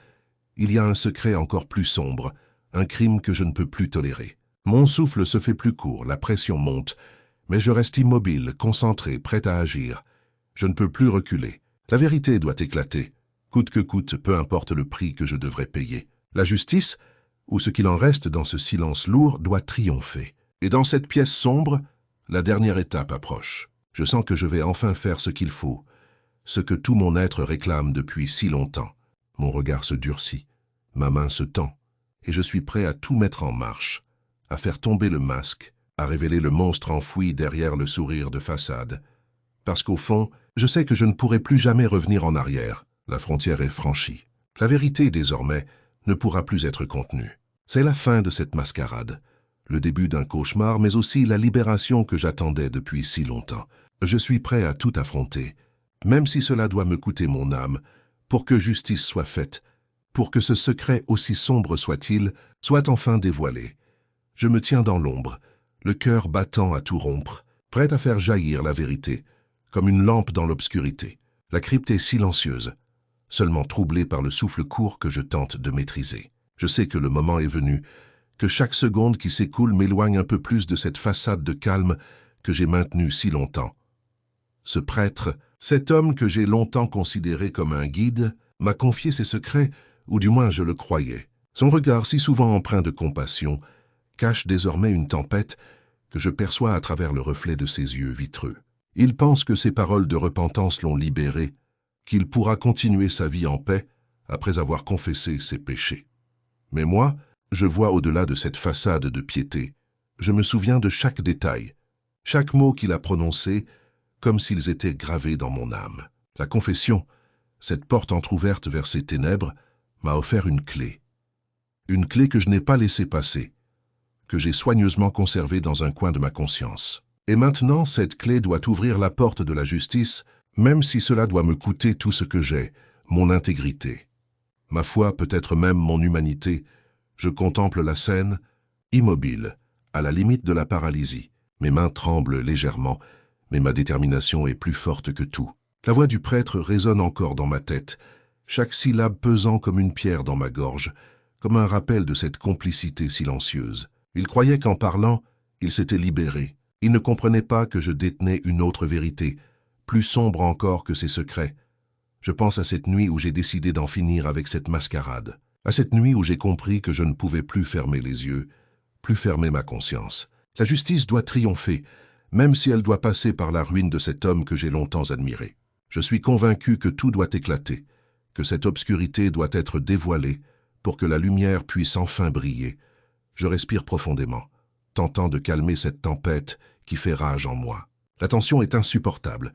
Il y a un secret encore plus sombre, un crime que je ne peux plus tolérer. Mon souffle se fait plus court, la pression monte, mais je reste immobile, concentré, prêt à agir. Je ne peux plus reculer. La vérité doit éclater. Coûte que coûte, peu importe le prix que je devrais payer. La justice, ou ce qu'il en reste dans ce silence lourd, doit triompher. Et dans cette pièce sombre, la dernière étape approche. Je sens que je vais enfin faire ce qu'il faut, ce que tout mon être réclame depuis si longtemps. Mon regard se durcit, ma main se tend, et je suis prêt à tout mettre en marche, à faire tomber le masque, à révéler le monstre enfoui derrière le sourire de façade. Parce qu'au fond, je sais que je ne pourrai plus jamais revenir en arrière. La frontière est franchie. La vérité, désormais, ne pourra plus être contenue. C'est la fin de cette mascarade, le début d'un cauchemar, mais aussi la libération que j'attendais depuis si longtemps. Je suis prêt à tout affronter, même si cela doit me coûter mon âme, pour que justice soit faite, pour que ce secret, aussi sombre soit-il, soit enfin dévoilé. Je me tiens dans l'ombre, le cœur battant à tout rompre, prêt à faire jaillir la vérité, comme une lampe dans l'obscurité. La crypte est silencieuse, seulement troublée par le souffle court que je tente de maîtriser. Je sais que le moment est venu, que chaque seconde qui s'écoule m'éloigne un peu plus de cette façade de calme que j'ai maintenue si longtemps. Ce prêtre, cet homme que j'ai longtemps considéré comme un guide, m'a confié ses secrets, ou du moins je le croyais. Son regard, si souvent empreint de compassion, cache désormais une tempête que je perçois à travers le reflet de ses yeux vitreux. Il pense que ses paroles de repentance l'ont libéré, qu'il pourra continuer sa vie en paix après avoir confessé ses péchés. Mais moi, je vois au-delà de cette façade de piété. Je me souviens de chaque détail, chaque mot qu'il a prononcé, comme s'ils étaient gravés dans mon âme. La confession, cette porte entr'ouverte vers ces ténèbres, m'a offert une clé. Une clé que je n'ai pas laissée passer, que j'ai soigneusement conservée dans un coin de ma conscience. Et maintenant, cette clé doit ouvrir la porte de la justice, même si cela doit me coûter tout ce que j'ai, mon intégrité. Ma foi, peut-être même mon humanité. Je contemple la scène, immobile, à la limite de la paralysie. Mes mains tremblent légèrement, mais ma détermination est plus forte que tout. La voix du prêtre résonne encore dans ma tête, chaque syllabe pesant comme une pierre dans ma gorge, comme un rappel de cette complicité silencieuse. Il croyait qu'en parlant, il s'était libéré. Il ne comprenait pas que je détenais une autre vérité, plus sombre encore que ses secrets. Je pense à cette nuit où j'ai décidé d'en finir avec cette mascarade, à cette nuit où j'ai compris que je ne pouvais plus fermer les yeux, plus fermer ma conscience. La justice doit triompher, même si elle doit passer par la ruine de cet homme que j'ai longtemps admiré. Je suis convaincu que tout doit éclater, que cette obscurité doit être dévoilée pour que la lumière puisse enfin briller. Je respire profondément, tentant de calmer cette tempête qui fait rage en moi. La tension est insupportable.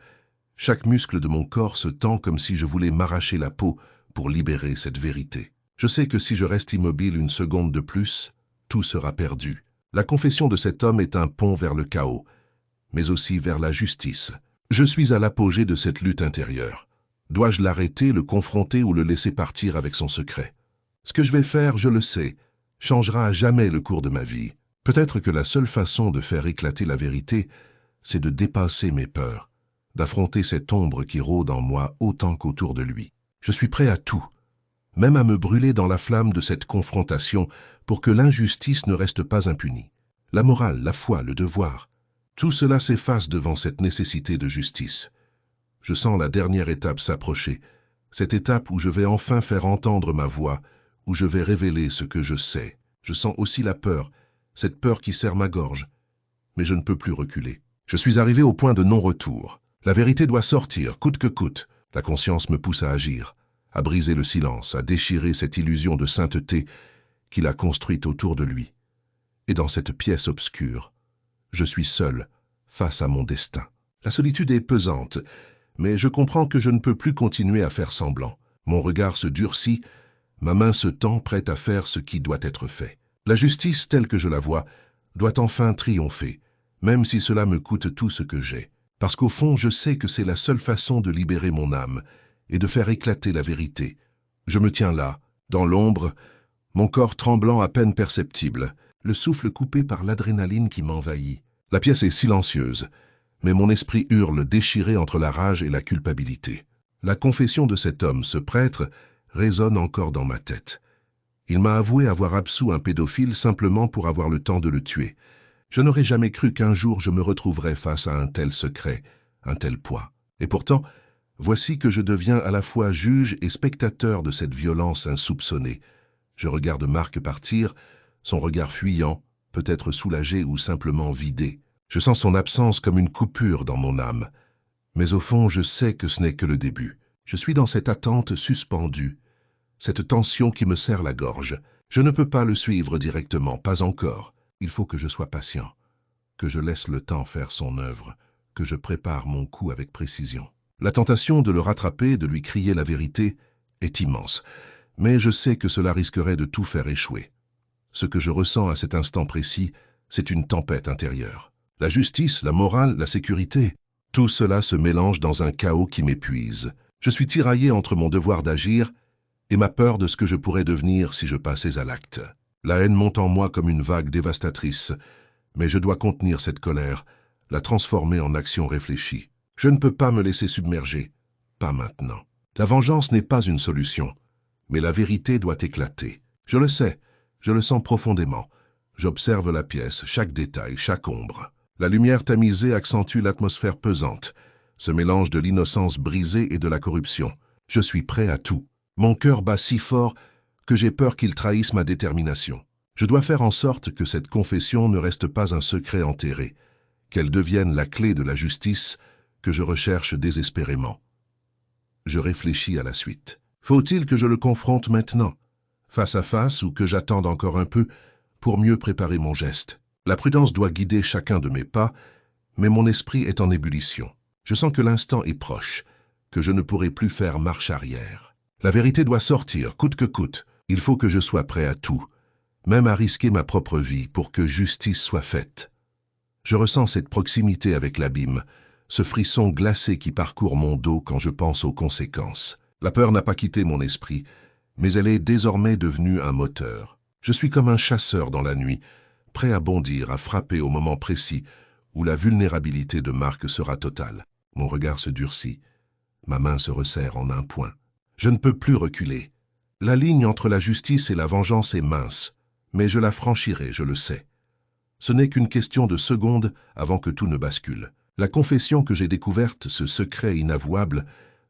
Chaque muscle de mon corps se tend comme si je voulais m'arracher la peau pour libérer cette vérité. Je sais que si je reste immobile une seconde de plus, tout sera perdu. La confession de cet homme est un pont vers le chaos, mais aussi vers la justice. Je suis à l'apogée de cette lutte intérieure. Dois-je l'arrêter, le confronter ou le laisser partir avec son secret? Ce que je vais faire, je le sais, changera à jamais le cours de ma vie. Peut-être que la seule façon de faire éclater la vérité, c'est de dépasser mes peurs, d'affronter cette ombre qui rôde en moi autant qu'autour de lui. Je suis prêt à tout, même à me brûler dans la flamme de cette confrontation pour que l'injustice ne reste pas impunie. La morale, la foi, le devoir, tout cela s'efface devant cette nécessité de justice. Je sens la dernière étape s'approcher, cette étape où je vais enfin faire entendre ma voix, où je vais révéler ce que je sais. Je sens aussi la peur, cette peur qui serre ma gorge. Mais je ne peux plus reculer. Je suis arrivé au point de non-retour. La vérité doit sortir, coûte que coûte. La conscience me pousse à agir, à briser le silence, à déchirer cette illusion de sainteté qu'il a construite autour de lui. Et dans cette pièce obscure, je suis seul, face à mon destin. La solitude est pesante, mais je comprends que je ne peux plus continuer à faire semblant. Mon regard se durcit, ma main se tend prête à faire ce qui doit être fait. La justice, telle que je la vois, doit enfin triompher, même si cela me coûte tout ce que j'ai. Parce qu'au fond, je sais que c'est la seule façon de libérer mon âme et de faire éclater la vérité. Je me tiens là, dans l'ombre, mon corps tremblant à peine perceptible, le souffle coupé par l'adrénaline qui m'envahit. La pièce est silencieuse, mais mon esprit hurle déchiré entre la rage et la culpabilité. La confession de cet homme, ce prêtre, résonne encore dans ma tête. Il m'a avoué avoir absous un pédophile simplement pour avoir le temps de le tuer. Je n'aurais jamais cru qu'un jour je me retrouverais face à un tel secret, un tel poids. Et pourtant, voici que je deviens à la fois juge et spectateur de cette violence insoupçonnée. Je regarde Marc partir, son regard fuyant, peut-être soulagé ou simplement vidé. Je sens son absence comme une coupure dans mon âme. Mais au fond, je sais que ce n'est que le début. Je suis dans cette attente suspendue, cette tension qui me serre la gorge. Je ne peux pas le suivre directement, pas encore. Il faut que je sois patient, que je laisse le temps faire son œuvre, que je prépare mon coup avec précision. La tentation de le rattraper, de lui crier la vérité, est immense, mais je sais que cela risquerait de tout faire échouer. Ce que je ressens à cet instant précis, c'est une tempête intérieure. La justice, la morale, la sécurité, tout cela se mélange dans un chaos qui m'épuise. Je suis tiraillé entre mon devoir d'agir et ma peur de ce que je pourrais devenir si je passais à l'acte. La haine monte en moi comme une vague dévastatrice, mais je dois contenir cette colère, la transformer en action réfléchie. Je ne peux pas me laisser submerger, pas maintenant. La vengeance n'est pas une solution, mais la vérité doit éclater. Je le sais, je le sens profondément. J'observe la pièce, chaque détail, chaque ombre. La lumière tamisée accentue l'atmosphère pesante, ce mélange de l'innocence brisée et de la corruption. Je suis prêt à tout. Mon cœur bat si fort que j'ai peur qu'il trahisse ma détermination. Je dois faire en sorte que cette confession ne reste pas un secret enterré, qu'elle devienne la clé de la justice que je recherche désespérément. Je réfléchis à la suite. Faut-il que je le confronte maintenant, face à face, ou que j'attende encore un peu pour mieux préparer mon geste? La prudence doit guider chacun de mes pas, mais mon esprit est en ébullition. Je sens que l'instant est proche, que je ne pourrai plus faire marche arrière. La vérité doit sortir, coûte que coûte. Il faut que je sois prêt à tout, même à risquer ma propre vie pour que justice soit faite. Je ressens cette proximité avec l'abîme, ce frisson glacé qui parcourt mon dos quand je pense aux conséquences. La peur n'a pas quitté mon esprit, mais elle est désormais devenue un moteur. Je suis comme un chasseur dans la nuit, prêt à bondir, à frapper au moment précis où la vulnérabilité de Marc sera totale. Mon regard se durcit, ma main se resserre en un point. Je ne peux plus reculer. La ligne entre la justice et la vengeance est mince, mais je la franchirai, je le sais. Ce n'est qu'une question de secondes avant que tout ne bascule. La confession que j'ai découverte, ce secret inavouable,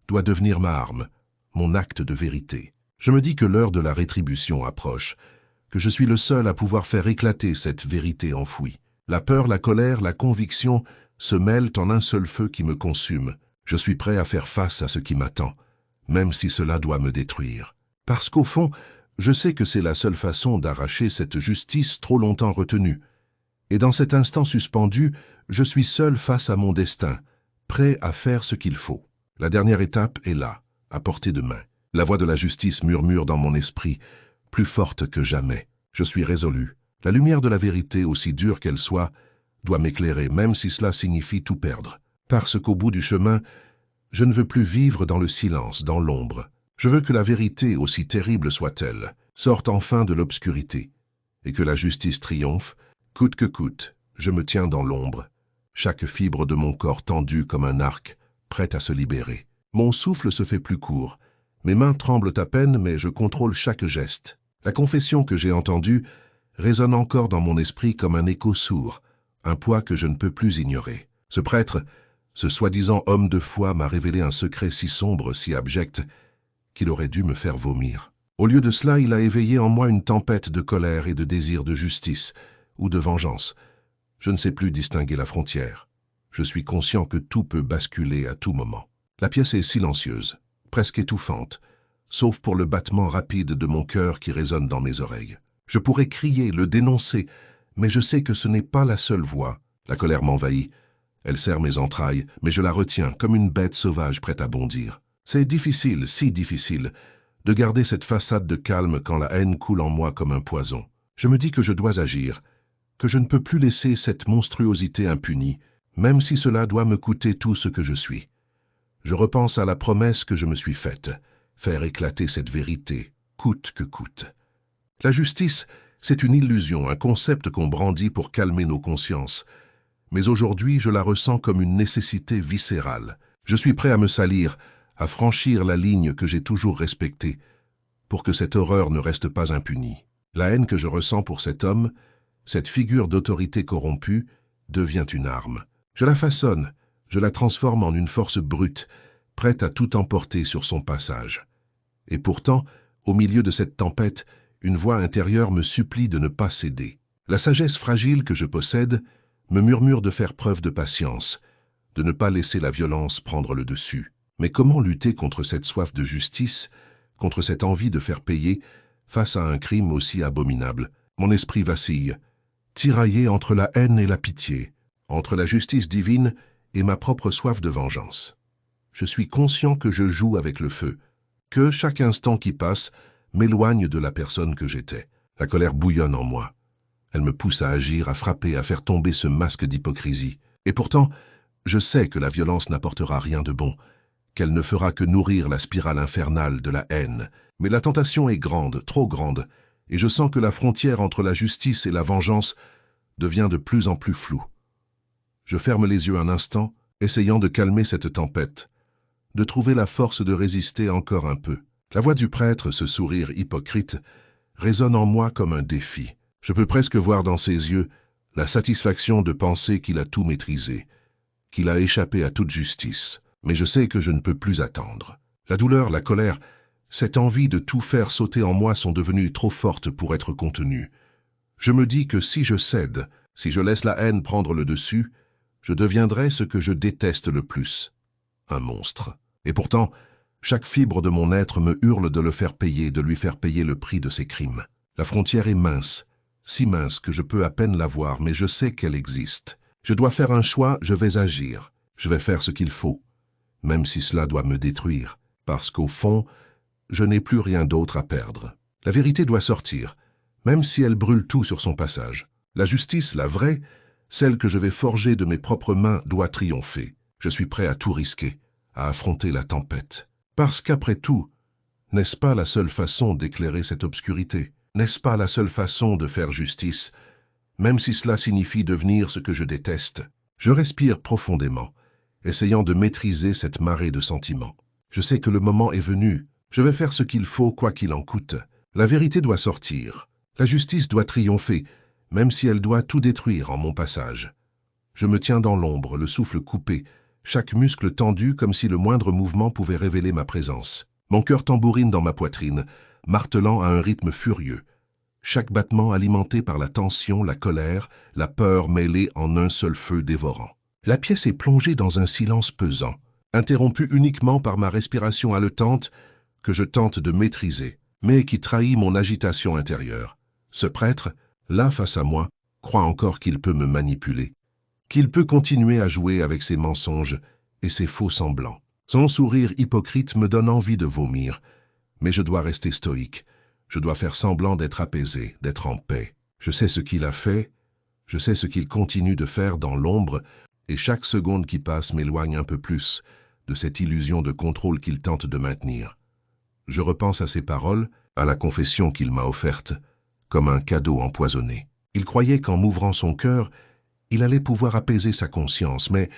doit devenir ma arme, mon acte de vérité. Je me dis que l'heure de la rétribution approche, que je suis le seul à pouvoir faire éclater cette vérité enfouie. La peur, la colère, la conviction se mêlent en un seul feu qui me consume. Je suis prêt à faire face à ce qui m'attend, même si cela doit me détruire. Parce qu'au fond, je sais que c'est la seule façon d'arracher cette justice trop longtemps retenue. Et dans cet instant suspendu, je suis seul face à mon destin, prêt à faire ce qu'il faut. La dernière étape est là, à portée de main. La voix de la justice murmure dans mon esprit, plus forte que jamais. Je suis résolu. La lumière de la vérité, aussi dure qu'elle soit, doit m'éclairer, même si cela signifie tout perdre. Parce qu'au bout du chemin, je ne veux plus vivre dans le silence, dans l'ombre. Je veux que la vérité, aussi terrible soit-elle, sorte enfin de l'obscurité, et que la justice triomphe. Coûte que coûte, je me tiens dans l'ombre, chaque fibre de mon corps tendue comme un arc, prête à se libérer. Mon souffle se fait plus court, mes mains tremblent à peine, mais je contrôle chaque geste. La confession que j'ai entendue résonne encore dans mon esprit comme un écho sourd, un poids que je ne peux plus ignorer. Ce prêtre, ce soi-disant homme de foi m'a révélé un secret si sombre, si abject, qu'il aurait dû me faire vomir. Au lieu de cela, il a éveillé en moi une tempête de colère et de désir de justice, ou de vengeance. Je ne sais plus distinguer la frontière. Je suis conscient que tout peut basculer à tout moment. La pièce est silencieuse, presque étouffante, sauf pour le battement rapide de mon cœur qui résonne dans mes oreilles. Je pourrais crier, le dénoncer, mais je sais que ce n'est pas la seule voie. La colère m'envahit. Elle serre mes entrailles, mais je la retiens comme une bête sauvage prête à bondir. C'est difficile, si difficile, de garder cette façade de calme quand la haine coule en moi comme un poison. Je me dis que je dois agir, que je ne peux plus laisser cette monstruosité impunie, même si cela doit me coûter tout ce que je suis. Je repense à la promesse que je me suis faite, faire éclater cette vérité, coûte que coûte. La justice, c'est une illusion, un concept qu'on brandit pour calmer nos consciences. Mais aujourd'hui, je la ressens comme une nécessité viscérale. Je suis prêt à me salir, à franchir la ligne que j'ai toujours respectée, pour que cette horreur ne reste pas impunie. La haine que je ressens pour cet homme, cette figure d'autorité corrompue, devient une arme. Je la façonne, je la transforme en une force brute, prête à tout emporter sur son passage. Et pourtant, au milieu de cette tempête, une voix intérieure me supplie de ne pas céder. La sagesse fragile que je possède me murmure de faire preuve de patience, de ne pas laisser la violence prendre le dessus. Mais comment lutter contre cette soif de justice, contre cette envie de faire payer, face à un crime aussi abominable? Mon esprit vacille, tiraillé entre la haine et la pitié, entre la justice divine et ma propre soif de vengeance. Je suis conscient que je joue avec le feu, que chaque instant qui passe m'éloigne de la personne que j'étais. La colère bouillonne en moi. Elle me pousse à agir, à frapper, à faire tomber ce masque d'hypocrisie. Et pourtant, je sais que la violence n'apportera rien de bon, qu'elle ne fera que nourrir la spirale infernale de la haine. Mais la tentation est grande, trop grande, et je sens que la frontière entre la justice et la vengeance devient de plus en plus floue. Je ferme les yeux un instant, essayant de calmer cette tempête, de trouver la force de résister encore un peu. La voix du prêtre, ce sourire hypocrite, résonne en moi comme un défi. Je peux presque voir dans ses yeux la satisfaction de penser qu'il a tout maîtrisé, qu'il a échappé à toute justice. Mais je sais que je ne peux plus attendre. La douleur, la colère, cette envie de tout faire sauter en moi sont devenues trop fortes pour être contenues. Je me dis que si je cède, si je laisse la haine prendre le dessus, je deviendrai ce que je déteste le plus, un monstre. Et pourtant, chaque fibre de mon être me hurle de le faire payer, de lui faire payer le prix de ses crimes. La frontière est mince, si mince que je peux à peine la voir, mais je sais qu'elle existe. Je dois faire un choix, je vais agir, je vais faire ce qu'il faut, même si cela doit me détruire, parce qu'au fond, je n'ai plus rien d'autre à perdre. La vérité doit sortir, même si elle brûle tout sur son passage. La justice, la vraie, celle que je vais forger de mes propres mains, doit triompher. Je suis prêt à tout risquer, à affronter la tempête. Parce qu'après tout, n'est-ce pas la seule façon d'éclairer cette obscurité? N'est-ce pas la seule façon de faire justice, même si cela signifie devenir ce que je déteste? Je respire profondément, essayant de maîtriser cette marée de sentiments. Je sais que le moment est venu. Je vais faire ce qu'il faut, quoi qu'il en coûte. La vérité doit sortir. La justice doit triompher, même si elle doit tout détruire en mon passage. Je me tiens dans l'ombre, le souffle coupé, chaque muscle tendu comme si le moindre mouvement pouvait révéler ma présence. Mon cœur tambourine dans ma poitrine, martelant à un rythme furieux. Chaque battement alimenté par la tension, la colère, la peur mêlée en un seul feu dévorant. La pièce est plongée dans un silence pesant, interrompu uniquement par ma respiration haletante que je tente de maîtriser, mais qui trahit mon agitation intérieure. Ce prêtre, là face à moi, croit encore qu'il peut me manipuler, qu'il peut continuer à jouer avec ses mensonges et ses faux semblants. Son sourire hypocrite me donne envie de vomir, mais je dois rester stoïque. Je dois faire semblant d'être apaisé, d'être en paix. Je sais ce qu'il a fait, je sais ce qu'il continue de faire dans l'ombre, et chaque seconde qui passe m'éloigne un peu plus de cette illusion de contrôle qu'il tente de maintenir. Je repense à ses paroles, à la confession qu'il m'a offerte, comme un cadeau empoisonné. Il croyait qu'en m'ouvrant son cœur, il allait pouvoir apaiser sa conscience, mais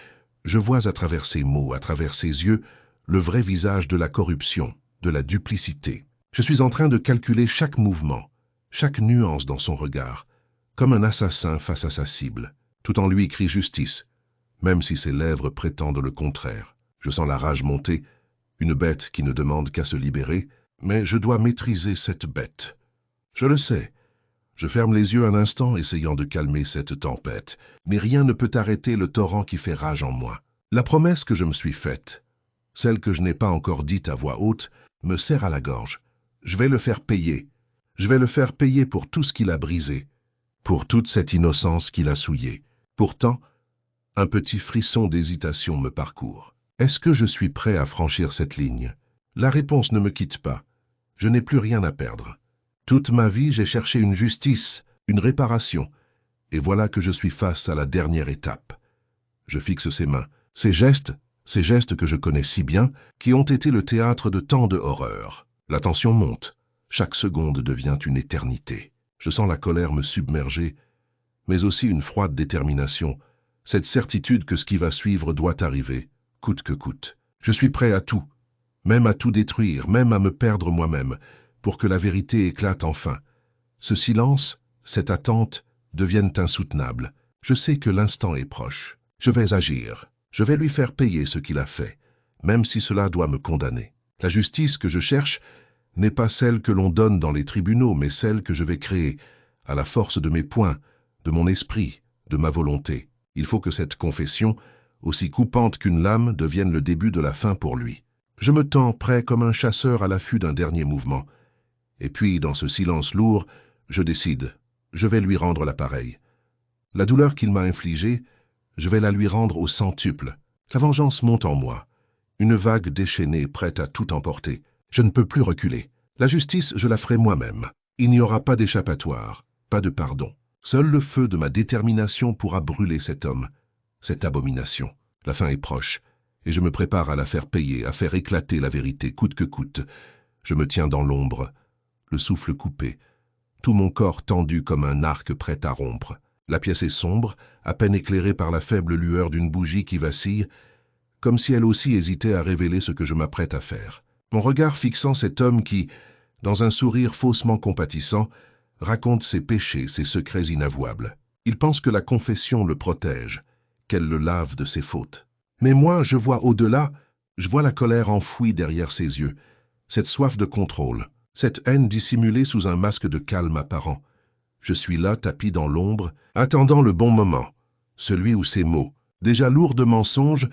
je vois à travers ses mots, à travers ses yeux, le vrai visage de la corruption, de la duplicité. Je suis en train de calculer chaque mouvement, chaque nuance dans son regard, comme un assassin face à sa cible. Tout en lui crie justice, même si ses lèvres prétendent le contraire. Je sens la rage monter, une bête qui ne demande qu'à se libérer, mais je dois maîtriser cette bête. Je le sais. Je ferme les yeux un instant, essayant de calmer cette tempête, mais rien ne peut arrêter le torrent qui fait rage en moi. La promesse que je me suis faite, celle que je n'ai pas encore dite à voix haute, me serre à la gorge. Je vais le faire payer. Je vais le faire payer pour tout ce qu'il a brisé, pour toute cette innocence qu'il a souillée. Pourtant, un petit frisson d'hésitation me parcourt. Est-ce que je suis prêt à franchir cette ligne? La réponse ne me quitte pas. Je n'ai plus rien à perdre. Toute ma vie, j'ai cherché une justice, une réparation, et voilà que je suis face à la dernière étape. Je fixe ses mains, ces gestes que je connais si bien, qui ont été le théâtre de tant de horreurs. La tension monte, chaque seconde devient une éternité. Je sens la colère me submerger, mais aussi une froide détermination, cette certitude que ce qui va suivre doit arriver, coûte que coûte. Je suis prêt à tout, même à tout détruire, même à me perdre moi-même, pour que la vérité éclate enfin. Ce silence, cette attente, deviennent insoutenables. Je sais que l'instant est proche. Je vais agir. Je vais lui faire payer ce qu'il a fait, même si cela doit me condamner. La justice que je cherche n'est pas celle que l'on donne dans les tribunaux, mais celle que je vais créer, à la force de mes poings, de mon esprit, de ma volonté. Il faut que cette confession, aussi coupante qu'une lame, devienne le début de la fin pour lui. Je me tends prêt comme un chasseur à l'affût d'un dernier mouvement. Et puis, dans ce silence lourd, je décide. Je vais lui rendre l'appareil. La douleur qu'il m'a infligée, je vais la lui rendre au centuple. La vengeance monte en moi. Une vague déchaînée prête à tout emporter. Je ne peux plus reculer. La justice, je la ferai moi-même. Il n'y aura pas d'échappatoire, pas de pardon. Seul le feu de ma détermination pourra brûler cet homme, cette abomination. La fin est proche, et je me prépare à la faire payer, à faire éclater la vérité, coûte que coûte. Je me tiens dans l'ombre, le souffle coupé, tout mon corps tendu comme un arc prêt à rompre. La pièce est sombre, à peine éclairée par la faible lueur d'une bougie qui vacille, comme si elle aussi hésitait à révéler ce que je m'apprête à faire. Mon regard fixant cet homme qui, dans un sourire faussement compatissant, raconte ses péchés, ses secrets inavouables. Il pense que la confession le protège, qu'elle le lave de ses fautes. Mais moi, je vois au-delà, je vois la colère enfouie derrière ses yeux, cette soif de contrôle, cette haine dissimulée sous un masque de calme apparent. Je suis là, tapi dans l'ombre, attendant le bon moment, celui où ces mots, déjà lourds de mensonges,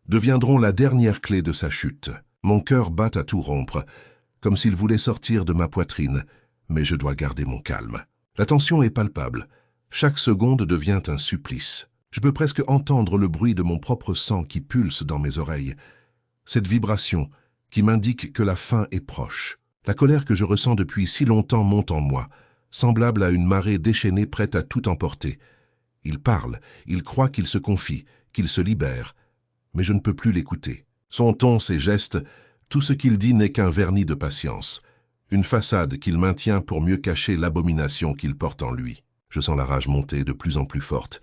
deviendront la dernière clé de sa chute. Mon cœur bat à tout rompre, comme s'il voulait sortir de ma poitrine, mais je dois garder mon calme. La tension est palpable. Chaque seconde devient un supplice. Je peux presque entendre le bruit de mon propre sang qui pulse dans mes oreilles. Cette vibration qui m'indique que la fin est proche. La colère que je ressens depuis si longtemps monte en moi, semblable à une marée déchaînée prête à tout emporter. Il parle, il croit qu'il se confie, qu'il se libère, mais je ne peux plus l'écouter. Son ton, ses gestes, tout ce qu'il dit n'est qu'un vernis de patience, une façade qu'il maintient pour mieux cacher l'abomination qu'il porte en lui. Je sens la rage monter de plus en plus forte,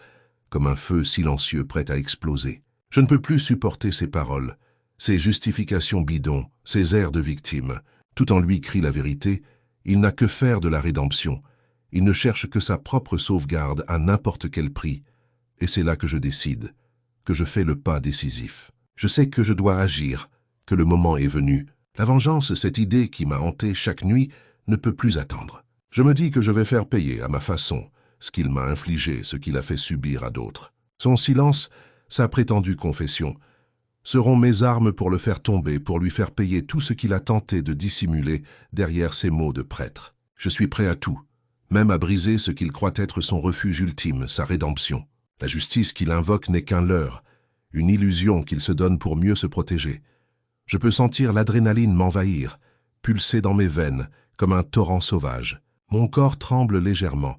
comme un feu silencieux prêt à exploser. Je ne peux plus supporter ses paroles, ses justifications bidons, ses airs de victime. Tout en lui crie la vérité, il n'a que faire de la rédemption. Il ne cherche que sa propre sauvegarde à n'importe quel prix. Et c'est là que je décide, que je fais le pas décisif. Je sais que je dois agir, que le moment est venu. La vengeance, cette idée qui m'a hanté chaque nuit, ne peut plus attendre. Je me dis que je vais faire payer à ma façon ce qu'il m'a infligé, ce qu'il a fait subir à d'autres. Son silence, sa prétendue confession, seront mes armes pour le faire tomber, pour lui faire payer tout ce qu'il a tenté de dissimuler derrière ses mots de prêtre. Je suis prêt à tout, même à briser ce qu'il croit être son refuge ultime, sa rédemption. La justice qu'il invoque n'est qu'un leurre, une illusion qu'il se donne pour mieux se protéger. Je peux sentir l'adrénaline m'envahir, pulser dans mes veines comme un torrent sauvage. Mon corps tremble légèrement,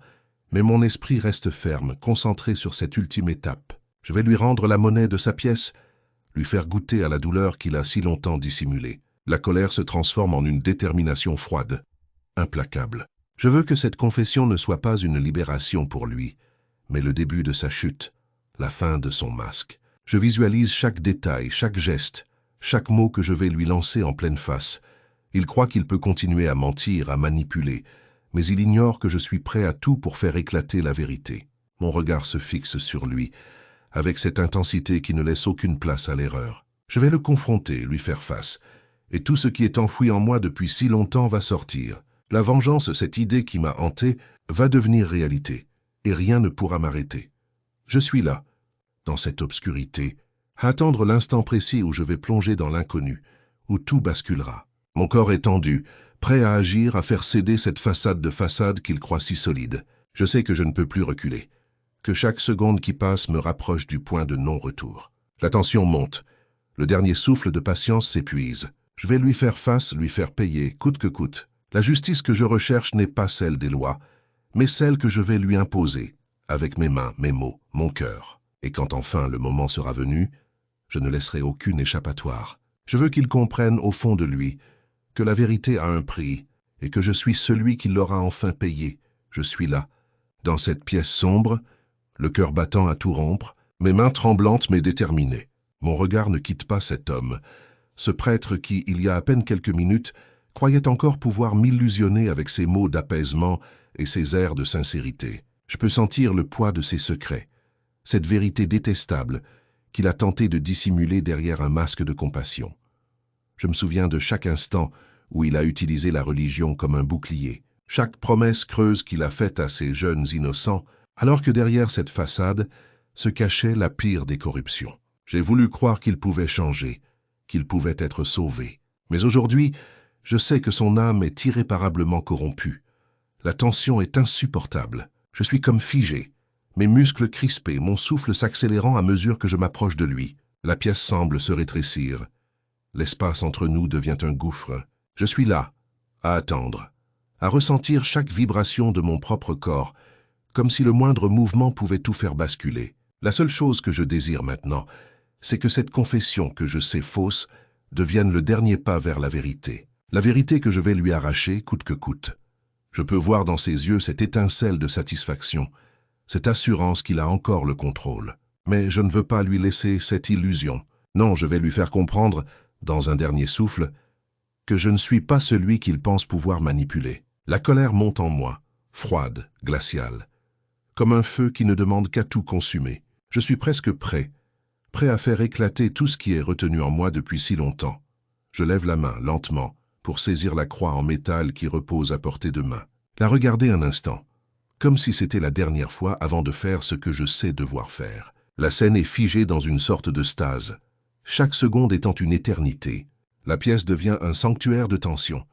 mais mon esprit reste ferme, concentré sur cette ultime étape. Je vais lui rendre la monnaie de sa pièce, lui faire goûter à la douleur qu'il a si longtemps dissimulée. La colère se transforme en une détermination froide, implacable. Je veux que cette confession ne soit pas une libération pour lui, mais le début de sa chute, la fin de son masque. Je visualise chaque détail, chaque geste, chaque mot que je vais lui lancer en pleine face. Il croit qu'il peut continuer à mentir, à manipuler, mais il ignore que je suis prêt à tout pour faire éclater la vérité. Mon regard se fixe sur lui, avec cette intensité qui ne laisse aucune place à l'erreur. Je vais le confronter, lui faire face, et tout ce qui est enfoui en moi depuis si longtemps va sortir. La vengeance, cette idée qui m'a hanté, va devenir réalité, et rien ne pourra m'arrêter. Je suis là, dans cette obscurité, à attendre l'instant précis où je vais plonger dans l'inconnu, où tout basculera. Mon corps est tendu, prêt à agir, à faire céder cette façade qu'il croit si solide. Je sais que je ne peux plus reculer, que chaque seconde qui passe me rapproche du point de non-retour. La tension monte, le dernier souffle de patience s'épuise. Je vais lui faire face, lui faire payer, coûte que coûte. La justice que je recherche n'est pas celle des lois, mais celle que je vais lui imposer, avec mes mains, mes mots, mon cœur. Et quand enfin le moment sera venu, je ne laisserai aucune échappatoire. Je veux qu'il comprenne au fond de lui que la vérité a un prix et que je suis celui qui l'aura enfin payé. Je suis là, dans cette pièce sombre, le cœur battant à tout rompre, mes mains tremblantes mais déterminées. Mon regard ne quitte pas cet homme, ce prêtre qui, il y a à peine quelques minutes, croyait encore pouvoir m'illusionner avec ses mots d'apaisement et ses airs de sincérité. Je peux sentir le poids de ses secrets, cette vérité détestable qu'il a tenté de dissimuler derrière un masque de compassion. Je me souviens de chaque instant où il a utilisé la religion comme un bouclier, chaque promesse creuse qu'il a faite à ces jeunes innocents, alors que derrière cette façade se cachait la pire des corruptions. J'ai voulu croire qu'il pouvait changer, qu'il pouvait être sauvé. Mais aujourd'hui, je sais que son âme est irréparablement corrompue. La tension est insupportable. Je suis comme figé, mes muscles crispés, mon souffle s'accélérant à mesure que je m'approche de lui. La pièce semble se rétrécir. L'espace entre nous devient un gouffre. Je suis là, à attendre, à ressentir chaque vibration de mon propre corps, comme si le moindre mouvement pouvait tout faire basculer. La seule chose que je désire maintenant, c'est que cette confession que je sais fausse devienne le dernier pas vers la vérité que je vais lui arracher coûte que coûte. Je peux voir dans ses yeux cette étincelle de satisfaction, cette assurance qu'il a encore le contrôle. Mais je ne veux pas lui laisser cette illusion. Non, je vais lui faire comprendre, dans un dernier souffle, que je ne suis pas celui qu'il pense pouvoir manipuler. La colère monte en moi, froide, glaciale, comme un feu qui ne demande qu'à tout consumer. Je suis presque prêt à faire éclater tout ce qui est retenu en moi depuis si longtemps. Je lève la main, lentement, pour saisir la croix en métal qui repose à portée de main. La regarder un instant, comme si c'était la dernière fois avant de faire ce que je sais devoir faire. La scène est figée dans une sorte de stase, chaque seconde étant une éternité. La pièce devient un sanctuaire de tension,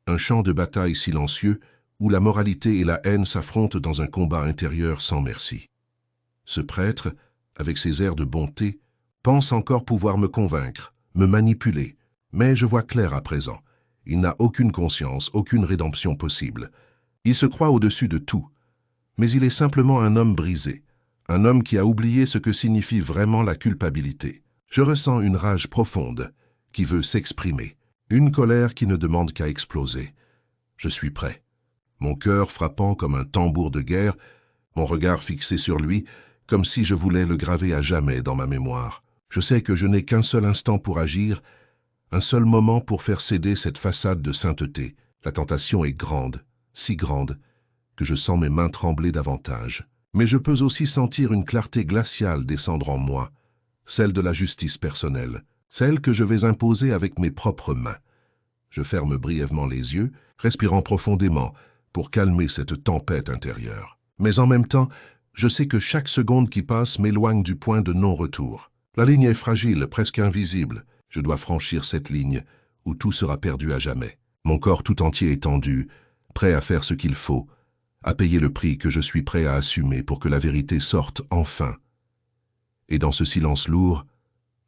un champ de bataille silencieux où la moralité et la haine s'affrontent dans un combat intérieur sans merci. Ce prêtre, avec ses airs de bonté, pense encore pouvoir me convaincre, me manipuler, mais je vois clair à présent. Il n'a aucune conscience, aucune rédemption possible. Il se croit au-dessus de tout, mais il est simplement un homme brisé, un homme qui a oublié ce que signifie vraiment la culpabilité. Je ressens une rage profonde qui veut s'exprimer, une colère qui ne demande qu'à exploser. Je suis prêt, mon cœur frappant comme un tambour de guerre, mon regard fixé sur lui, comme si je voulais le graver à jamais dans ma mémoire. Je sais que je n'ai qu'un seul instant pour agir, un seul moment pour faire céder cette façade de sainteté. La tentation est grande, si grande, que je sens mes mains trembler davantage. Mais je peux aussi sentir une clarté glaciale descendre en moi, celle de la justice personnelle, celle que je vais imposer avec mes propres mains. Je ferme brièvement les yeux, respirant profondément, pour calmer cette tempête intérieure. Mais en même temps, je sais que chaque seconde qui passe m'éloigne du point de non-retour. La ligne est fragile, presque invisible. Je dois franchir cette ligne, où tout sera perdu à jamais. Mon corps tout entier est tendu, prêt à faire ce qu'il faut, à payer le prix que je suis prêt à assumer pour que la vérité sorte enfin. Et dans ce silence lourd,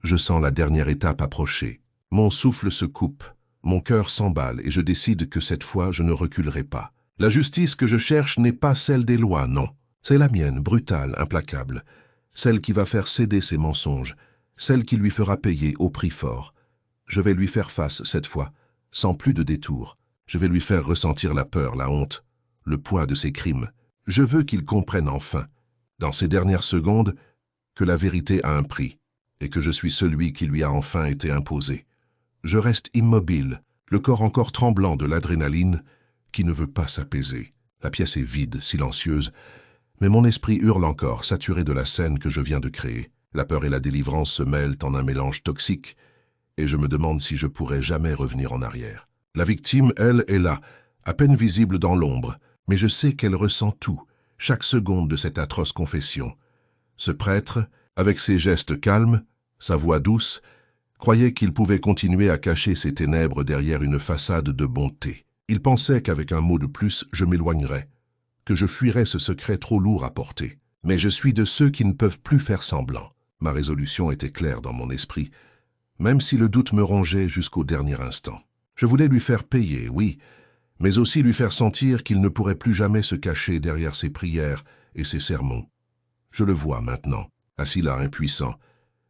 je sens la dernière étape approcher. Mon souffle se coupe, mon cœur s'emballe et je décide que cette fois je ne reculerai pas. La justice que je cherche n'est pas celle des lois, non. C'est la mienne, brutale, implacable. Celle qui va faire céder ses mensonges, celle qui lui fera payer au prix fort. Je vais lui faire face cette fois, sans plus de détour. Je vais lui faire ressentir la peur, la honte, le poids de ses crimes. Je veux qu'il comprenne enfin, dans ces dernières secondes, que la vérité a un prix et que je suis celui qui lui a enfin été imposé. Je reste immobile, le corps encore tremblant de l'adrénaline qui ne veut pas s'apaiser. La pièce est vide, silencieuse, mais mon esprit hurle encore, saturé de la scène que je viens de créer. La peur et la délivrance se mêlent en un mélange toxique, et je me demande si je pourrai jamais revenir en arrière. La victime, elle, est là, à peine visible dans l'ombre, mais je sais qu'elle ressent tout, chaque seconde de cette atroce confession. Ce prêtre, avec ses gestes calmes, sa voix douce, croyait qu'il pouvait continuer à cacher ses ténèbres derrière une façade de bonté. Il pensait qu'avec un mot de plus, je m'éloignerais, que je fuirais ce secret trop lourd à porter. Mais je suis de ceux qui ne peuvent plus faire semblant. Ma résolution était claire dans mon esprit, même si le doute me rongeait jusqu'au dernier instant. Je voulais lui faire payer, oui, mais aussi lui faire sentir qu'il ne pourrait plus jamais se cacher derrière ses prières et ses sermons. Je le vois maintenant, assis là impuissant,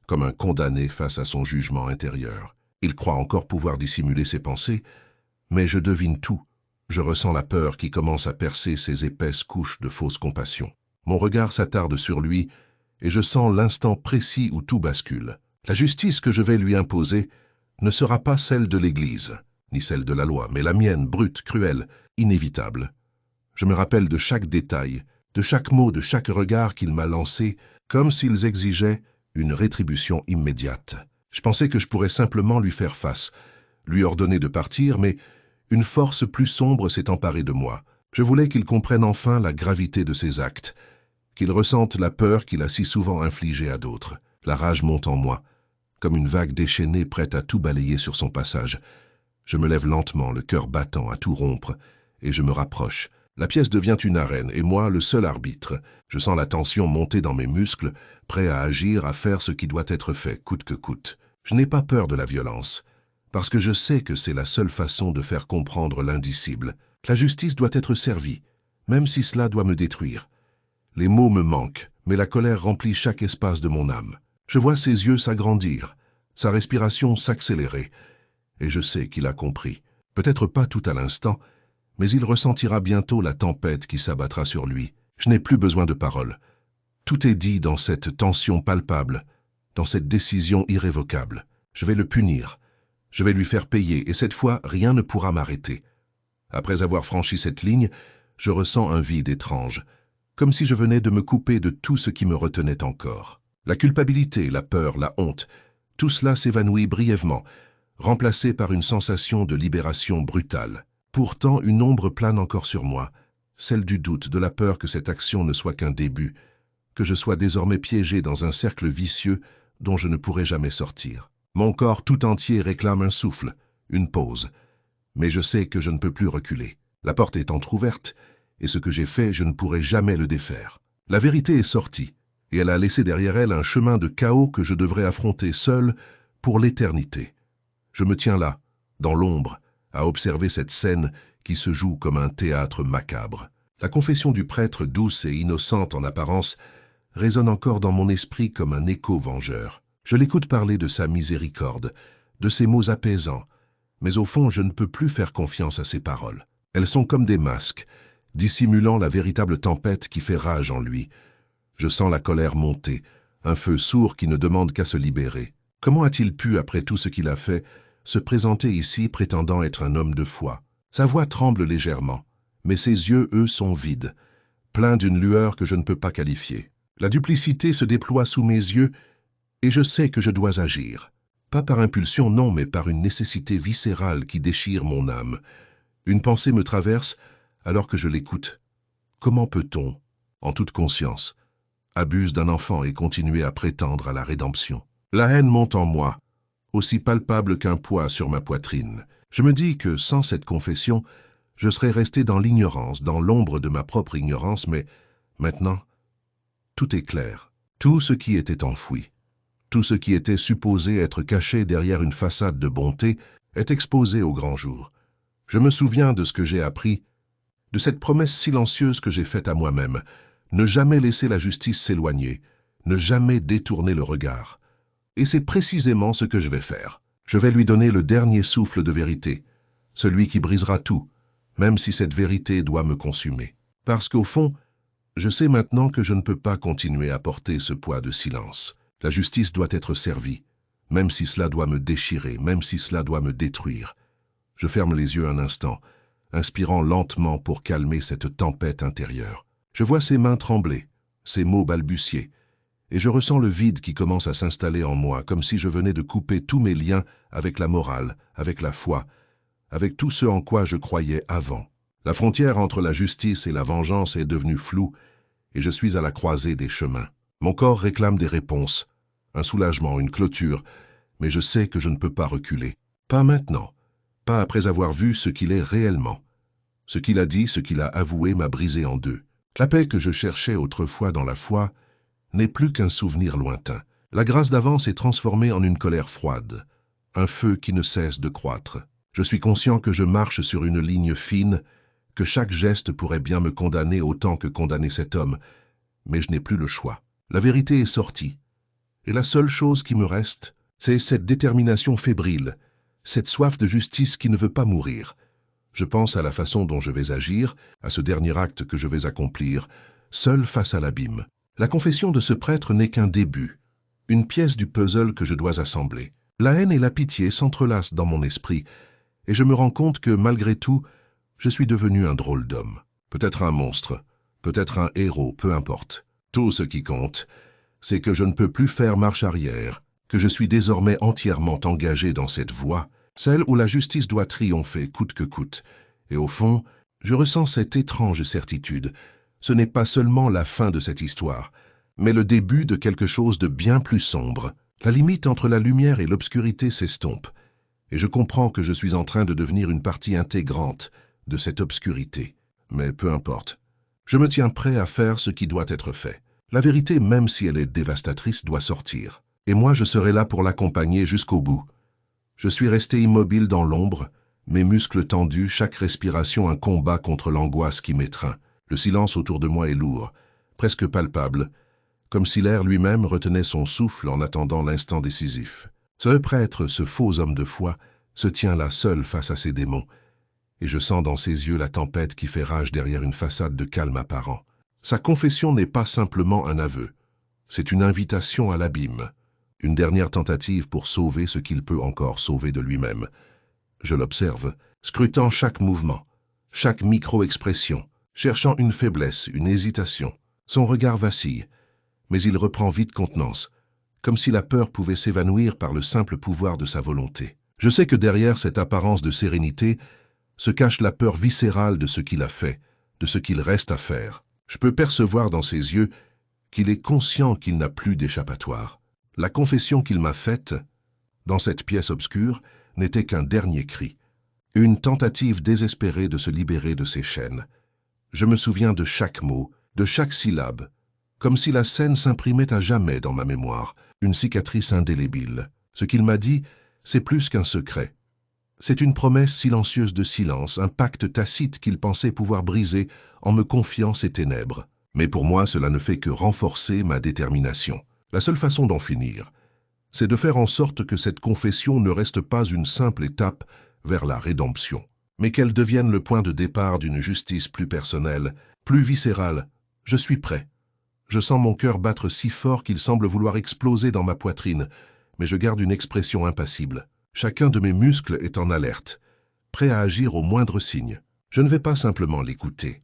comme un condamné face à son jugement intérieur. Il croit encore pouvoir dissimuler ses pensées, mais je devine tout. Je ressens la peur qui commence à percer ces épaisses couches de fausse compassion. Mon regard s'attarde sur lui, et je sens l'instant précis où tout bascule. La justice que je vais lui imposer ne sera pas celle de l'Église. ni celle de la loi, mais la mienne, brute, cruelle, inévitable. Je me rappelle de chaque détail, de chaque mot, de chaque regard qu'il m'a lancé, comme s'ils exigeaient une rétribution immédiate. Je pensais que je pourrais simplement lui faire face, lui ordonner de partir, mais une force plus sombre s'est emparée de moi. Je voulais qu'il comprenne enfin la gravité de ses actes, qu'il ressente la peur qu'il a si souvent infligée à d'autres. La rage monte en moi, comme une vague déchaînée prête à tout balayer sur son passage. Je me lève lentement, le cœur battant à tout rompre, et je me rapproche. La pièce devient une arène, et moi, le seul arbitre. Je sens la tension monter dans mes muscles, prêt à agir, à faire ce qui doit être fait, coûte que coûte. Je n'ai pas peur de la violence, parce que je sais que c'est la seule façon de faire comprendre l'indicible. La justice doit être servie, même si cela doit me détruire. Les mots me manquent, mais la colère remplit chaque espace de mon âme. Je vois ses yeux s'agrandir, sa respiration s'accélérer, et je sais qu'il a compris. Peut-être pas tout à l'instant, mais il ressentira bientôt la tempête qui s'abattra sur lui. Je n'ai plus besoin de paroles. Tout est dit dans cette tension palpable, dans cette décision irrévocable. Je vais le punir, je vais lui faire payer, et cette fois, rien ne pourra m'arrêter. Après avoir franchi cette ligne, je ressens un vide étrange, comme si je venais de me couper de tout ce qui me retenait encore. La culpabilité, la peur, la honte, tout cela s'évanouit brièvement, remplacé par une sensation de libération brutale. Pourtant, une ombre plane encore sur moi, celle du doute, de la peur que cette action ne soit qu'un début, que je sois désormais piégé dans un cercle vicieux dont je ne pourrai jamais sortir. Mon corps tout entier réclame un souffle, une pause, mais je sais que je ne peux plus reculer. La porte est entr'ouverte, et ce que j'ai fait, je ne pourrai jamais le défaire. La vérité est sortie, et elle a laissé derrière elle un chemin de chaos que je devrais affronter seul pour l'éternité. Je me tiens là, dans l'ombre, à observer cette scène qui se joue comme un théâtre macabre. La confession du prêtre, douce et innocente en apparence, résonne encore dans mon esprit comme un écho vengeur. Je l'écoute parler de sa miséricorde, de ses mots apaisants, mais au fond je ne peux plus faire confiance à ses paroles. Elles sont comme des masques, dissimulant la véritable tempête qui fait rage en lui. Je sens la colère monter, un feu sourd qui ne demande qu'à se libérer. Comment a-t-il pu, après tout ce qu'il a fait, se présenter ici prétendant être un homme de foi? Sa voix tremble légèrement, mais ses yeux, eux, sont vides, pleins d'une lueur que je ne peux pas qualifier. La duplicité se déploie sous mes yeux, et je sais que je dois agir. Pas par impulsion, non, mais par une nécessité viscérale qui déchire mon âme. Une pensée me traverse alors que je l'écoute. Comment peut-on, en toute conscience, abuser d'un enfant et continuer à prétendre à la rédemption? La haine monte en moi, aussi palpable qu'un poids sur ma poitrine. Je me dis que, sans cette confession, je serais resté dans l'ignorance, dans l'ombre de ma propre ignorance, mais maintenant, tout est clair. Tout ce qui était enfoui, tout ce qui était supposé être caché derrière une façade de bonté, est exposé au grand jour. Je me souviens de ce que j'ai appris, de cette promesse silencieuse que j'ai faite à moi-même, ne jamais laisser la justice s'éloigner, ne jamais détourner le regard. Et c'est précisément ce que je vais faire. Je vais lui donner le dernier souffle de vérité, celui qui brisera tout, même si cette vérité doit me consumer. Parce qu'au fond, je sais maintenant que je ne peux pas continuer à porter ce poids de silence. La justice doit être servie, même si cela doit me déchirer, même si cela doit me détruire. Je ferme les yeux un instant, inspirant lentement pour calmer cette tempête intérieure. Je vois ses mains trembler, ses mots balbutier, et je ressens le vide qui commence à s'installer en moi, comme si je venais de couper tous mes liens avec la morale, avec la foi, avec tout ce en quoi je croyais avant. La frontière entre la justice et la vengeance est devenue floue, et je suis à la croisée des chemins. Mon corps réclame des réponses, un soulagement, une clôture, mais je sais que je ne peux pas reculer. Pas maintenant, pas après avoir vu ce qu'il est réellement. Ce qu'il a dit, ce qu'il a avoué m'a brisé en deux. La paix que je cherchais autrefois dans la foi n'est plus qu'un souvenir lointain. La grâce d'avant s'est transformée en une colère froide, un feu qui ne cesse de croître. Je suis conscient que je marche sur une ligne fine, que chaque geste pourrait bien me condamner autant que condamner cet homme, mais je n'ai plus le choix. La vérité est sortie, et la seule chose qui me reste, c'est cette détermination fébrile, cette soif de justice qui ne veut pas mourir. Je pense à la façon dont je vais agir, à ce dernier acte que je vais accomplir, seul face à l'abîme. La confession de ce prêtre n'est qu'un début, une pièce du puzzle que je dois assembler. La haine et la pitié s'entrelacent dans mon esprit, et je me rends compte que, malgré tout, je suis devenu un drôle d'homme. Peut-être un monstre, peut-être un héros, peu importe. Tout ce qui compte, c'est que je ne peux plus faire marche arrière, que je suis désormais entièrement engagé dans cette voie, celle où la justice doit triompher coûte que coûte. Et au fond, je ressens cette étrange certitude. Ce n'est pas seulement la fin de cette histoire, mais le début de quelque chose de bien plus sombre. La limite entre la lumière et l'obscurité s'estompe, et je comprends que je suis en train de devenir une partie intégrante de cette obscurité. Mais peu importe. Je me tiens prêt à faire ce qui doit être fait. La vérité, même si elle est dévastatrice, doit sortir. Et moi, je serai là pour l'accompagner jusqu'au bout. Je suis resté immobile dans l'ombre, mes muscles tendus, chaque respiration un combat contre l'angoisse qui m'étreint. Le silence autour de moi est lourd, presque palpable, comme si l'air lui-même retenait son souffle en attendant l'instant décisif. Ce prêtre, ce faux homme de foi, se tient là seul face à ses démons, et je sens dans ses yeux la tempête qui fait rage derrière une façade de calme apparent. Sa confession n'est pas simplement un aveu, c'est une invitation à l'abîme, une dernière tentative pour sauver ce qu'il peut encore sauver de lui-même. Je l'observe, scrutant chaque mouvement, chaque micro-expression, cherchant une faiblesse, une hésitation. Son regard vacille, mais il reprend vite contenance, comme si la peur pouvait s'évanouir par le simple pouvoir de sa volonté. Je sais que derrière cette apparence de sérénité se cache la peur viscérale de ce qu'il a fait, de ce qu'il reste à faire. Je peux percevoir dans ses yeux qu'il est conscient qu'il n'a plus d'échappatoire. La confession qu'il m'a faite, dans cette pièce obscure, n'était qu'un dernier cri, une tentative désespérée de se libérer de ses chaînes. Je me souviens de chaque mot, de chaque syllabe, comme si la scène s'imprimait à jamais dans ma mémoire, une cicatrice indélébile. Ce qu'il m'a dit, c'est plus qu'un secret. C'est une promesse silencieuse de silence, un pacte tacite qu'il pensait pouvoir briser en me confiant ses ténèbres. Mais pour moi, cela ne fait que renforcer ma détermination. La seule façon d'en finir, c'est de faire en sorte que cette confession ne reste pas une simple étape vers la rédemption, mais qu'elle devienne le point de départ d'une justice plus personnelle, plus viscérale. Je suis prêt. Je sens mon cœur battre si fort qu'il semble vouloir exploser dans ma poitrine, mais je garde une expression impassible. Chacun de mes muscles est en alerte, prêt à agir au moindre signe. Je ne vais pas simplement l'écouter.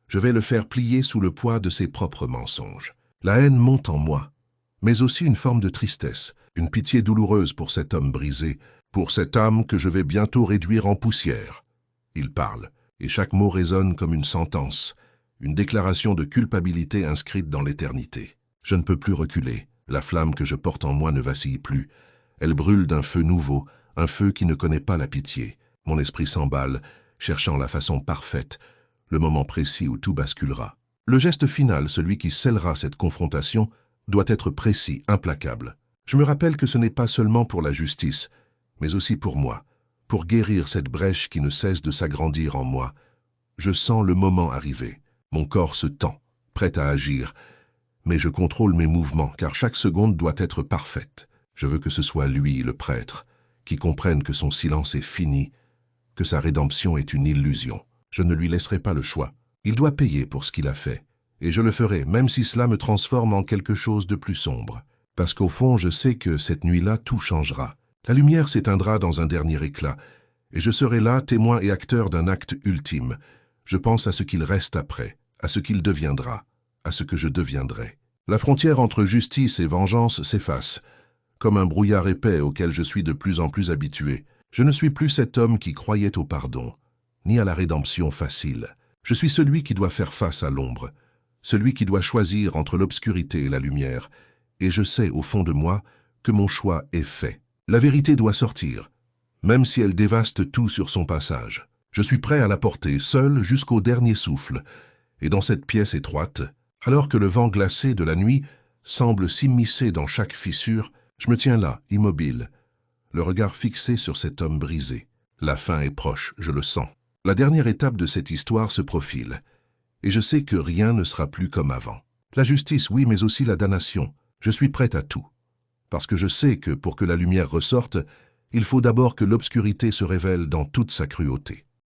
Je vais le faire plier sous le poids de ses propres mensonges. La haine monte en moi, mais aussi une forme de tristesse, une pitié douloureuse pour cet homme brisé, pour cette âme que je vais bientôt réduire en poussière. Il parle, et chaque mot résonne comme une sentence, une déclaration de culpabilité inscrite dans l'éternité. Je ne peux plus reculer. La flamme que je porte en moi ne vacille plus. Elle brûle d'un feu nouveau, un feu qui ne connaît pas la pitié. Mon esprit s'emballe, cherchant la façon parfaite, le moment précis où tout basculera. Le geste final, celui qui scellera cette confrontation, doit être précis, implacable. Je me rappelle que ce n'est pas seulement pour la justice, mais aussi pour moi, pour guérir cette brèche qui ne cesse de s'agrandir en moi. Je sens le moment arriver. Mon corps se tend, prêt à agir, mais je contrôle mes mouvements, car chaque seconde doit être parfaite. Je veux que ce soit lui, le prêtre, qui comprenne que son silence est fini, que sa rédemption est une illusion. Je ne lui laisserai pas le choix. Il doit payer pour ce qu'il a fait, et je le ferai, même si cela me transforme en quelque chose de plus sombre. Parce qu'au fond, je sais que cette nuit-là, tout changera. La lumière s'éteindra dans un dernier éclat, et je serai là, témoin et acteur d'un acte ultime. Je pense à ce qu'il reste après, à ce qu'il deviendra, à ce que je deviendrai. La frontière entre justice et vengeance s'efface, comme un brouillard épais auquel je suis de plus en plus habitué. Je ne suis plus cet homme qui croyait au pardon, ni à la rédemption facile. Je suis celui qui doit faire face à l'ombre, celui qui doit choisir entre l'obscurité et la lumière, et je sais au fond de moi que mon choix est fait. La vérité doit sortir, même si elle dévaste tout sur son passage. Je suis prêt à la porter seul jusqu'au dernier souffle, et dans cette pièce étroite, alors que le vent glacé de la nuit semble s'immiscer dans chaque fissure, je me tiens là, immobile, le regard fixé sur cet homme brisé. La fin est proche, je le sens. La dernière étape de cette histoire se profile, et je sais que rien ne sera plus comme avant. La justice, oui, mais aussi la damnation. Je suis prêt à tout, parce que je sais que pour que la lumière ressorte, il faut d'abord que l'obscurité se révèle dans toute sa cruauté.